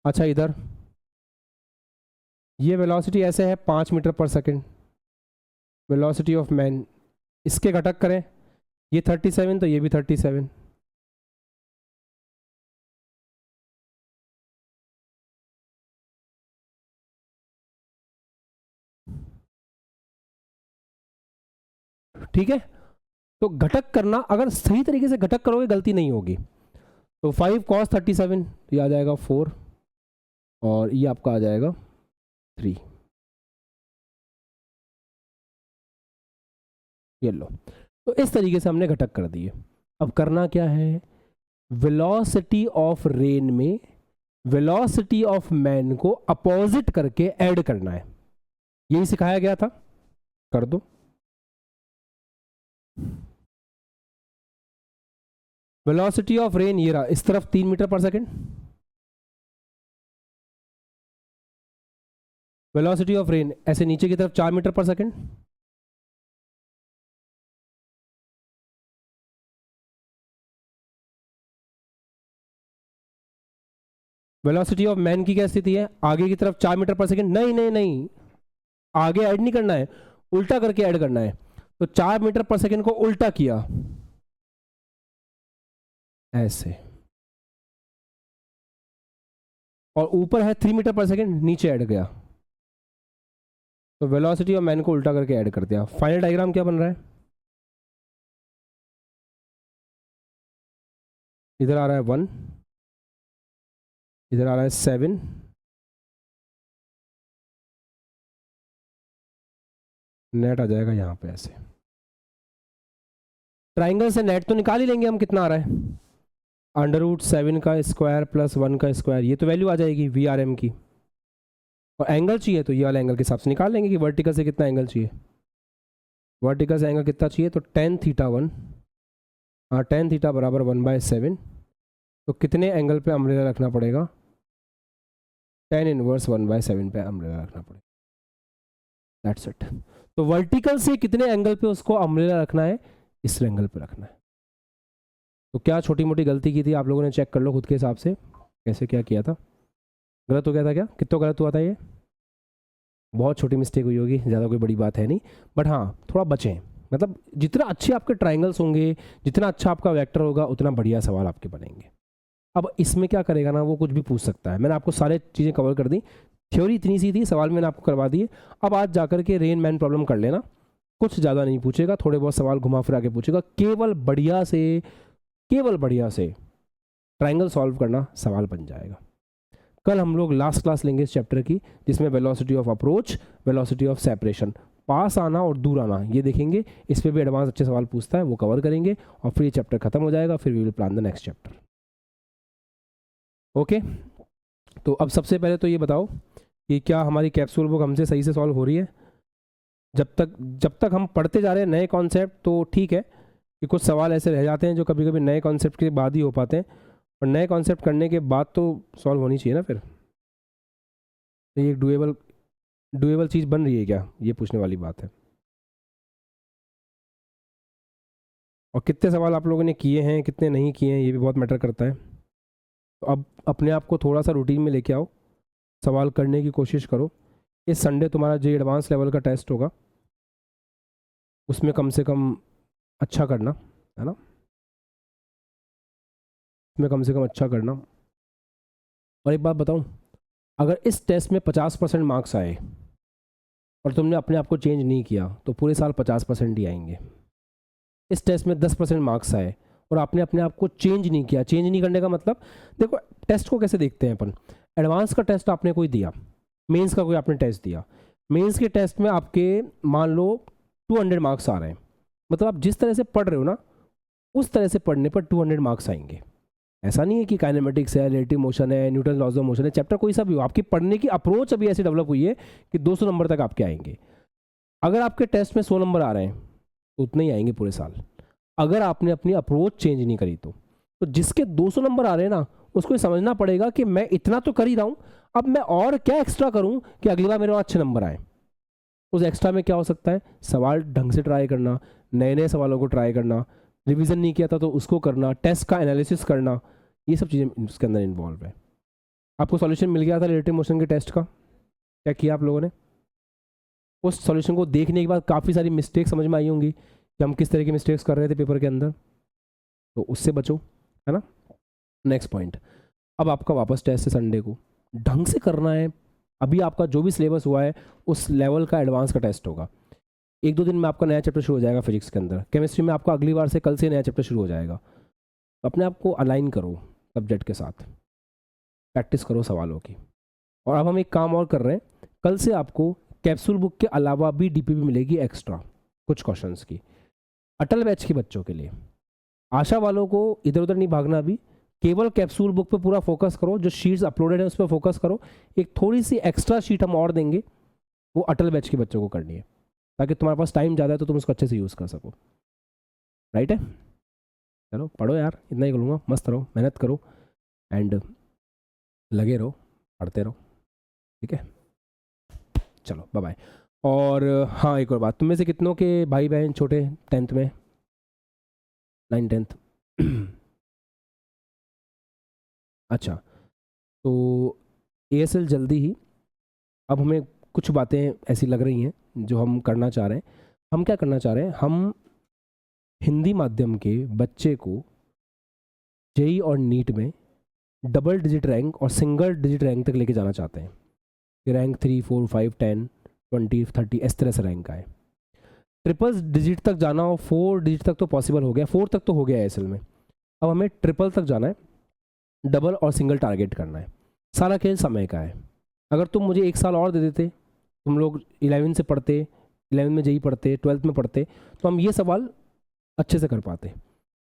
अच्छा, इधर ये वेलोसिटी ऐसे है 5 मीटर पर सेकंड, वेलोसिटी ऑफ मैन, इसके घटक करें, ये 37 तो ये भी 37, ठीक है। तो घटक करना अगर सही तरीके से घटक करोगे गलती नहीं होगी। तो 5 cos 37 ये आ जाएगा 4 और ये आपका आ जाएगा 3। ये लो, तो इस तरीके से हमने घटक कर दिए। अब करना क्या है, वेलोसिटी ऑफ रेन में वेलोसिटी ऑफ मैन को अपोजिट करके ऐड करना है। यही सिखाया गया था, कर दो। वेलोसिटी ऑफ रेन ये रहा, इस तरफ 3 मीटर पर सेकंड, वेलोसिटी ऑफ रेन ऐसे नीचे की तरफ 4 मीटर पर सेकंड, वेलोसिटी ऑफ मैन की क्या स्थिति है, आगे की तरफ 4 मीटर पर सेकंड, नहीं नहीं नहीं, आगे ऐड नहीं करना है, उल्टा करके ऐड करना है। तो 4 मीटर पर सेकंड को उल्टा किया ऐसे, और ऊपर है 3 मीटर पर सेकंड, नीचे ऐड गया, तो वेलोसिटी ऑफ मैन को उल्टा करके ऐड कर दिया। फाइनल डायग्राम क्या बन रहा है, इधर आ रहा है 1, इधर आ रहा है 7, नेट आ जाएगा यहाँ पे ऐसे। ट्राइंगल से नेट तो निकाल ही लेंगे हम, कितना आ रहा है, √7 का स्क्वायर प्लस 1 का स्क्वायर, ये तो वैल्यू आ जाएगी VRM की। और एंगल चाहिए तो ये वाला एंगल के हिसाब से निकाल लेंगे कि वर्टिकल से कितना एंगल चाहिए, वर्टिकल से एंगल कितना चाहिए, तो tan थीटा 1, हाँ tan थीटा बराबर 1/7। तो कितने एंगल पे अम्ब्रेला रखना पड़ेगा, tan इनवर्स 1/7 पे अम्ब्रेला रखना पड़ेगा, दैट्स इट। तो वर्टिकल से कितने एंगल पे उसको अम्ब्रेला रखना है, इस एंगल पे रखना है। तो क्या छोटी मोटी गलती की थी आप लोगों ने, चेक कर लो खुद के हिसाब से कैसे क्या किया था, गलत हो गया था क्या, कितना गलत हुआ था, ये बहुत छोटी मिस्टेक हुई होगी, ज़्यादा कोई बड़ी बात है नहीं, बट हाँ थोड़ा बचें, मतलब जितना अच्छे आपके ट्राइंगल्स होंगे, जितना अच्छा आपका वेक्टर होगा, उतना बढ़िया सवाल आपके बनेंगे। अब इसमें क्या करेगा ना, वो कुछ भी पूछ सकता है। मैंने आपको सारे चीज़ें कवर कर दी, थ्योरी इतनी सी थी, सवाल मैंने आपको करवा दिए। अब आज जाकर के रेन मैन प्रॉब्लम कर लेना, कुछ ज़्यादा नहीं पूछेगा, थोड़े बहुत सवाल घुमा फिरा के पूछेगा, केवल बढ़िया से ट्राइंगल सॉल्व करना सवाल बन जाएगा। कल हम लोग लास्ट क्लास लेंगे इस चैप्टर की, जिसमें velocity of approach, velocity of separation, पास आना और दूर आना, ये देखेंगे। इस पर भी एडवांस अच्छे सवाल पूछता है, वो कवर करेंगे और फिर ये चैप्टर खत्म हो जाएगा। फिर we will plan the next chapter. Okay, तो अब सबसे पहले तो ये बताओ कि क्या हमारी कैप्सूल बुक हमसे सही से सॉल्व हो रही है? जब तक हम पढ़ते जा रहे हैं नए कॉन्सेप्ट तो ठीक है, कि कुछ सवाल ऐसे रह जाते हैं जो कभी कभी नए कॉन्सेप्ट के बाद ही हो पाते हैं, और नए कॉन्सेप्ट करने के बाद तो सॉल्व होनी चाहिए ना। फिर तो ये एक डुएबल चीज़ बन रही है क्या, ये पूछने वाली बात है। और कितने सवाल आप लोगों ने किए हैं, कितने नहीं किए हैं, ये भी बहुत मैटर करता है। तो अब अपने आप को थोड़ा सा रूटीन में लेके आओ, सवाल करने की कोशिश करो। इस संडे तुम्हारा जो एडवांस लेवल का टेस्ट होगा, उसमें कम से कम अच्छा करना, है ना, उसमें कम से कम अच्छा करना। और एक बात बताऊं, अगर इस टेस्ट में 50% मार्क्स आए और तुमने अपने आप को चेंज नहीं किया, तो पूरे साल 50% ही आएंगे। इस टेस्ट में 10% मार्क्स आए और आपने अपने आप को चेंज नहीं किया, चेंज नहीं करने का मतलब, देखो टेस्ट को कैसे देखते हैं अपन। एडवांस का टेस्ट आपने कोई दिया, मेंस का कोई आपने टेस्ट दिया, मेंस के टेस्ट में आपके मान लो 200 मार्क्स आ रहे हैं, मतलब आप जिस तरह से पढ़ रहे हो ना, उस तरह से पढ़ने पर 200 मार्क्स आएंगे। ऐसा नहीं है कि काइनेमेटिक्स है, रिलेटिव मोशन है, न्यूटन लॉज ऑफ मोशन है, चैप्टर कोई सा भी हो, आपकी पढ़ने की अप्रोच अभी ऐसी डेवलप हुई है कि 200 नंबर तक आपके आएंगे। अगर आपके टेस्ट में 100 नंबर आ रहे हैं तो उतने ही आएंगे पूरे साल, अगर आपने अपनी अप्रोच चेंज नहीं करी तो जिसके 200 नंबर आ रहे हैं ना, उसको समझना पड़ेगा कि मैं इतना तो कर ही रहा हूँ, अब मैं और क्या एक्स्ट्रा करूँ कि अगली बार मेरे वहाँ अच्छे नंबर आए। उस एक्स्ट्रा में क्या हो सकता है, सवाल ढंग से ट्राई करना, नए नए सवालों को ट्राई करना, रिवीजन नहीं किया था तो उसको करना, टेस्ट का एनालिसिस करना, ये सब चीज़ें उसके अंदर इन्वॉल्व है। आपको सॉल्यूशन मिल गया था रिलेटिव मोशन के टेस्ट का, क्या किया आप लोगों ने? उस सॉल्यूशन को देखने के बाद काफ़ी सारी मिस्टेक समझ में आई होंगी कि हम किस तरह की मिस्टेक्स कर रहे थे पेपर के अंदर, तो उससे बचो, है ना। नेक्स्ट पॉइंट, अब आपका वापस टेस्ट है संडे को, ढंग से करना है। अभी आपका जो भी सिलेबस हुआ है उस लेवल का एडवांस का टेस्ट होगा। 1-2 दिन में आपका नया चैप्टर शुरू हो जाएगा फिजिक्स के अंदर, केमिस्ट्री में आपका अगली बार से कल से नया चैप्टर शुरू हो जाएगा। तो अपने आप को अलाइन करो सब्जेक्ट के साथ, प्रैक्टिस करो सवालों की। और अब हम एक काम और कर रहे हैं, कल से आपको कैप्सूल बुक के अलावा भी डीपीपी मिलेगी एक्स्ट्रा कुछ क्वेश्चंस की, अटल बैच के बच्चों के लिए। आशा वालों को इधर उधर नहीं भागना, अभी केवल कैप्सूल बुक पे पूरा फोकस करो, जो शीट्स अपलोडेड है उस पर फोकस करो। एक थोड़ी सी एक्स्ट्रा शीट हम और देंगे, वो अटल बैच के बच्चों को करनी है, ताकि तुम्हारे पास टाइम ज़्यादा है तो तुम उसको अच्छे से यूज़ कर सको। राइट है, चलो पढ़ो यार, इतना ही बोलूँगा, मस्त रहो, मेहनत करो एंड लगे रहो, पढ़ते रहो, ठीक है। चलो बाय बाय। और हाँ, एक और बात, तुम में से कितनों के भाई बहन छोटे 10th में, 9th 10th अच्छा, तो ASL जल्दी ही, अब हमें कुछ बातें ऐसी लग रही हैं जो हम करना चाह रहे हैं। हम क्या करना चाह रहे हैं, हम हिंदी माध्यम के बच्चे को जेई और नीट में डबल डिजिट रैंक और सिंगल डिजिट रैंक तक लेके जाना चाहते हैं, कि रैंक 3, 4, 5, 10, 20, 30 इस तरह से रैंक आए। ट्रिपल डिजिट तक जाना हो, 4 डिजिट तक तो पॉसिबल हो गया, 4 तक तो हो गया ASL में, अब हमें ट्रिपल तक जाना है, डबल और सिंगल टारगेट करना है। सारा खेल समय का है। अगर तुम मुझे 1 साल और दे देते, तुम लोग 11 से पढ़ते, 11 में जेई पढ़ते, 12th में पढ़ते, तो हम ये सवाल अच्छे से कर पाते।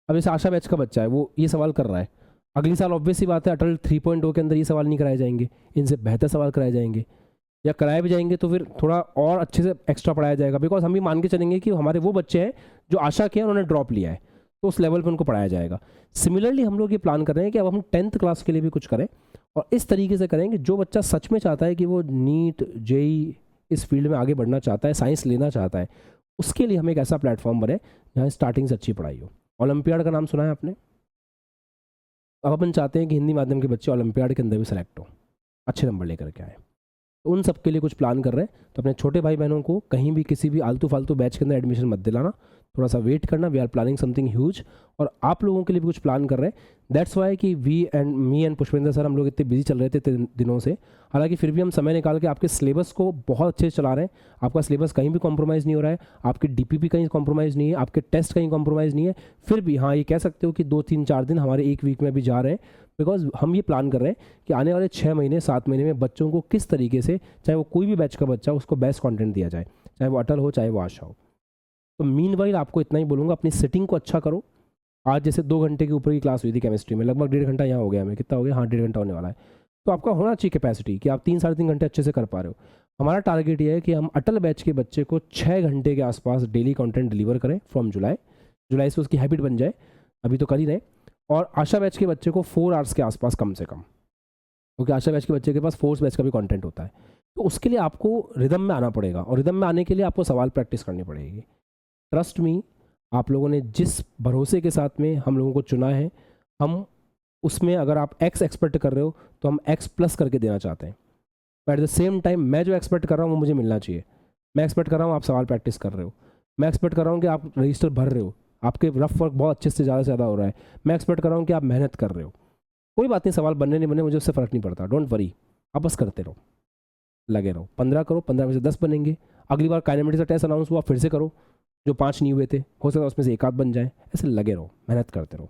अब जैसे आशा बैच का बच्चा है, वो ये सवाल कर रहा है, अगली साल ऑब्वियस सी बात है अटल 3.0 के अंदर ये सवाल नहीं कराए जाएंगे, इनसे बेहतर सवाल कराए जाएंगे, या कराए भी जाएंगे तो फिर थोड़ा और अच्छे से एक्स्ट्रा पढ़ाया जाएगा, बिकॉज हम भी मान के चलेंगे कि हमारे वो बच्चे हैं जो आशा के हैं, उन्होंने ड्रॉप लिया है, तो उस लेवल पर उनको पढ़ाया जाएगा। सिमिलरली हम लोग ये प्लान कर रहे हैं कि अब हम 10th क्लास के लिए भी कुछ करें, और इस तरीके से करें कि जो बच्चा सच में चाहता है कि वो नीट जेई इस फील्ड में आगे बढ़ना चाहता है, साइंस लेना चाहता है, उसके लिए हमें एक ऐसा प्लेटफॉर्म बने जहाँ स्टार्टिंग से अच्छी पढ़ाई हो। ओलंपियाड का नाम सुना है आपने? अब अपन चाहते हैं कि हिंदी माध्यम के बच्चे ओलंपियाड के अंदर भी सेलेक्ट हो, अच्छे नंबर लेकर के आए। तो उन सब के लिए कुछ प्लान कर रहे हैं, तो अपने छोटे भाई बहनों को कहीं भी किसी भी आलतू फालतू बैच के अंदर एडमिशन मत दिलाना, थोड़ा सा वेट करना, we are planning something huge, और आप लोगों के लिए भी कुछ प्लान कर रहे हैं। दैट्स वाई कि मी एंड पुष्पेंद्र सर हम लोग इतने बिजी चल रहे थे इतने दिनों से, हालांकि फिर भी हम समय निकाल के आपके सिलेबस को बहुत अच्छे से चला रहे हैं। आपका सिलेबस कहीं भी कॉम्प्रोमाइज़ नहीं हो रहा है, आपके डीपीपी कहीं कॉम्प्रोमाइज़ नहीं है, आपके टेस्ट कहीं कॉम्प्रोमाइज़ नहीं है। फिर भी हाँ, ये कह सकते हो कि 2-3-4 दिन हमारे एक वीक में भी जा रहे हैं, बिकॉज हम ये प्लान कर रहे हैं कि आने वाले 6 महीने 7 महीने में बच्चों को किस तरीके से, चाहे वो कोई भी बैच का बच्चा, उसको बेस्ट कंटेंट दिया जाए, चाहे वो अटल हो चाहे वो आशा हो। तो मीनवाइल आपको इतना ही बोलूँगा, अपनी सेटिंग को अच्छा करो। आज जैसे 2 घंटे के ऊपर की क्लास हुई थी केमिस्ट्री में, लगभग 1.5 घंटा यहाँ हो गया, हमें कितना हो गया, हाँ 1.5 घंटा होने वाला है। तो आपका होना चाहिए कैपेसिटी कि आप 3-3.5 घंटे अच्छे से कर पा रहे हो। हमारा टारगेट ये है कि हम अटल बैच के बच्चे को 6 घंटे के आसपास डेली कंटेंट डिलीवर करें फ्रॉम जुलाई से उसकी हैबिट बन जाए, अभी तो कर ही रहे। और आशा बैच के बच्चे को 4 आवर्स के आसपास कम से कम, क्योंकि आशा बैच के बच्चे के पास फोर्स बैच का भी कंटेंट होता है। तो उसके लिए आपको रिदम में आना पड़ेगा, और रिदम में आने के लिए आपको सवाल प्रैक्टिस करनी पड़ेगी। ट्रस्ट मी, आप लोगों ने जिस भरोसे के साथ में हम लोगों को चुना है, हम उसमें अगर आप एक्स एक्सपेक्ट कर रहे हो तो हम एक्स प्लस करके देना चाहते हैं। एट द सेम टाइम मैं जो एक्सपेक्ट कर रहा हूँ वो मुझे मिलना चाहिए। मैं एक्सपेक्ट कर रहा हूँ आप सवाल प्रैक्टिस कर रहे हो, मैं एक्सपेक्ट कर रहा हूँ कि आप रजिस्टर भर रहे हो, आपके रफ वर्क बहुत अच्छे से ज़्यादा हो रहा है, मैं एक्सपेक्ट कर रहा हूँ कि आप मेहनत कर रहे हो। कोई बात नहीं, सवाल बनने नहीं बने मुझे उससे फ़र्क नहीं पड़ता, डोंट वरी, आप बस करते रहो, लगे रहो। 15 करो, 15 में से 10 बनेंगे। अगली बार काइनेमेटिक्स का टेस्ट अनाउंस हुआ, फिर से करो, जो 5 नहीं हुए थे हो सकता है उसमें से 1 आध बन जाए। ऐसे लगे रहो, मेहनत करते रहो,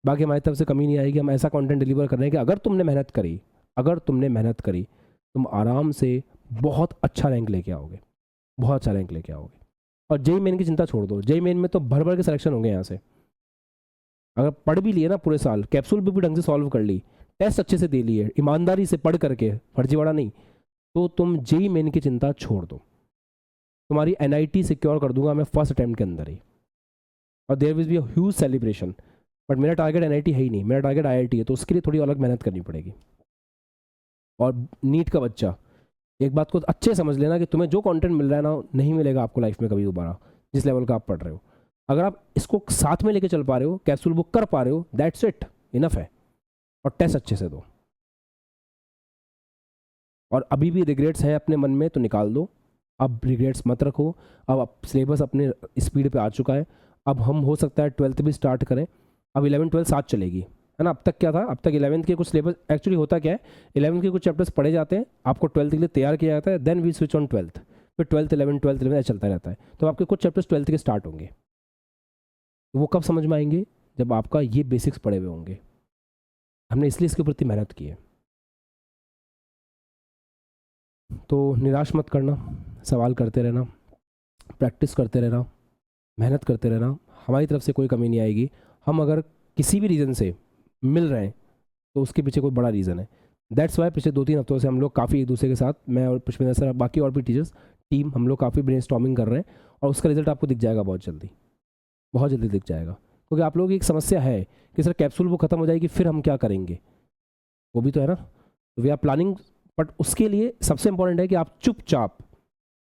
बाकी हमारी तरफ से कमी नहीं आएगी। हम ऐसा कंटेंट डिलीवर कर रहे हैं कि अगर तुमने मेहनत करी तुम आराम से बहुत अच्छा रैंक लेके आओगे, बहुत अच्छा रैंक लेके आओगे। और जेई मेन की चिंता छोड़ दो, जेई मेन में तो भर भर के सिलेक्शन होंगे यहाँ से। अगर पढ़ भी लिए ना पूरे साल, कैप्सूल भी ढंग से सॉल्व कर ली, टेस्ट अच्छे से दे लिए, ईमानदारी से पढ़ करके, फर्जीवाड़ा नहीं, तो तुम जेई मेन की चिंता छोड़ दो। तुम्हारी एनआईटी सिक्योर कर दूंगा मैं फर्स्ट अटेम्प्ट के अंदर ही, और there will be a huge celebration. But मेरा टारगेट एनआईटी है ही नहीं, मेरा टारगेट आईआईटी है, तो उसके लिए थोड़ी अलग मेहनत करनी पड़ेगी। और नीट का बच्चा, एक बात को अच्छे समझ लेना कि तुम्हें जो कंटेंट मिल रहा है ना, नहीं मिलेगा आपको लाइफ में कभी दोबारा, जिस लेवल का आप पढ़ रहे हो। अगर आप इसको साथ में लेके चल पा रहे हो, कैप्सूल बुक कर पा रहे हो, दैट्स इट, इनफ है। और टेस्ट अच्छे से दो, और अभी भी रिग्रेट्स हैं अपने मन में तो निकाल दो, अब रिग्रेट्स मत रखो। अब सिलेबस अपने स्पीड पे आ चुका है। अब हम हो सकता है 12th भी स्टार्ट करें, अब 11th-12th साथ चलेगी, है ना। अब तक क्या था, अब तक 11th के कुछ सिलेबस, एक्चुअली होता क्या है, 11th के कुछ चैप्टर्स पढ़े जाते हैं, आपको 12th के लिए तैयार किया जाता है, then we switch on 12th, फिर 12th 11 ऐसा चलता रहता है। तो आपके कुछ चैप्टर्स 12th के स्टार्ट होंगे, वो कब समझ में आएंगे, जब आपका ये बेसिक्स पढ़े हुए होंगे। हमने इसलिए इसके प्रति मेहनत की है। तो निराश मत करना, सवाल करते रहना, प्रैक्टिस करते रहना, मेहनत करते रहना, हमारी तरफ से कोई कमी नहीं आएगी। हम अगर किसी भी रीज़न से मिल रहे हैं तो उसके पीछे कोई बड़ा रीज़न है। दैट्स वाई पिछले 2-3 हफ्तों से हम लोग काफ़ी एक दूसरे के साथ, मैं और पुष्पेंद्र सर, बाकी और भी टीचर्स टीम, हम लोग काफ़ी ब्रेनस्टॉर्मिंग कर रहे हैं, और उसका रिजल्ट आपको दिख जाएगा बहुत जल्दी, बहुत जल्दी दिख जाएगा। क्योंकि आप लोगों की एक समस्या है कि सर कैप्सूल वो ख़त्म हो जाएगी फिर हम क्या करेंगे, वो भी तो है ना। वी आर प्लानिंग, बट उसके लिए सबसे इंपॉर्टेंट है कि आप चुपचाप,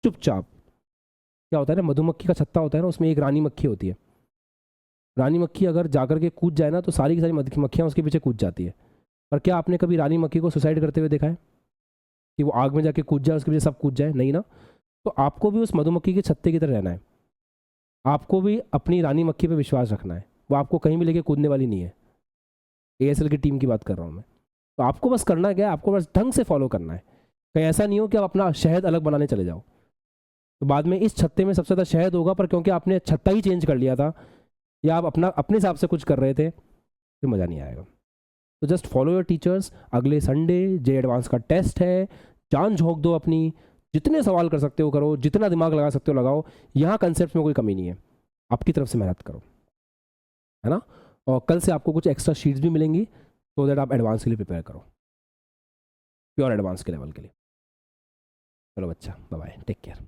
क्या होता है ना, मधुमक्खी का छत्ता होता है ना, उसमें एक रानी मक्खी होती है। रानी मक्खी अगर जाकर के कूद जाए ना, तो सारी की सारी मक्खियाँ उसके पीछे कूद जाती है। पर क्या आपने कभी रानी मक्खी को सुसाइड करते हुए देखा है, कि वो आग में जाके कूद जाए, उसके पीछे सब कूद जाए? नहीं ना। तो आपको भी उस मधुमक्खी के छत्ते की तरह रहना है, आपको भी अपनी रानी मक्खी पर विश्वास रखना है, वो आपको कहीं भी लेके कूदने वाली नहीं है। ASL की टीम की बात कर रहा हूँ मैं। तो आपको बस करना क्या है, आपको बस ढंग से फॉलो करना है। कहीं ऐसा नहीं हो कि आप अपना शहद अलग बनाने चले जाओ, तो बाद में इस छत्ते में सबसे ज़्यादा शहद होगा, पर क्योंकि आपने छत्ता ही चेंज कर लिया था, या आप अपने हिसाब से कुछ कर रहे थे, फिर मज़ा नहीं आएगा। तो जस्ट फॉलो योर टीचर्स। अगले संडे जे एडवांस का टेस्ट है, जान झोंक दो अपनी, जितने सवाल कर सकते हो करो, जितना दिमाग लगा सकते हो लगाओ, यहाँ कंसेप्ट में कोई कमी नहीं है, आपकी तरफ से मेहनत करो, है ना। और कल से आपको कुछ एक्स्ट्रा शीट्स भी मिलेंगी, तो दैट आप एडवांस के लिए प्रिपेयर करो, प्योर एडवांस के लेवल के लिए। चलो बच्चा, बाय बाय, टेक केयर।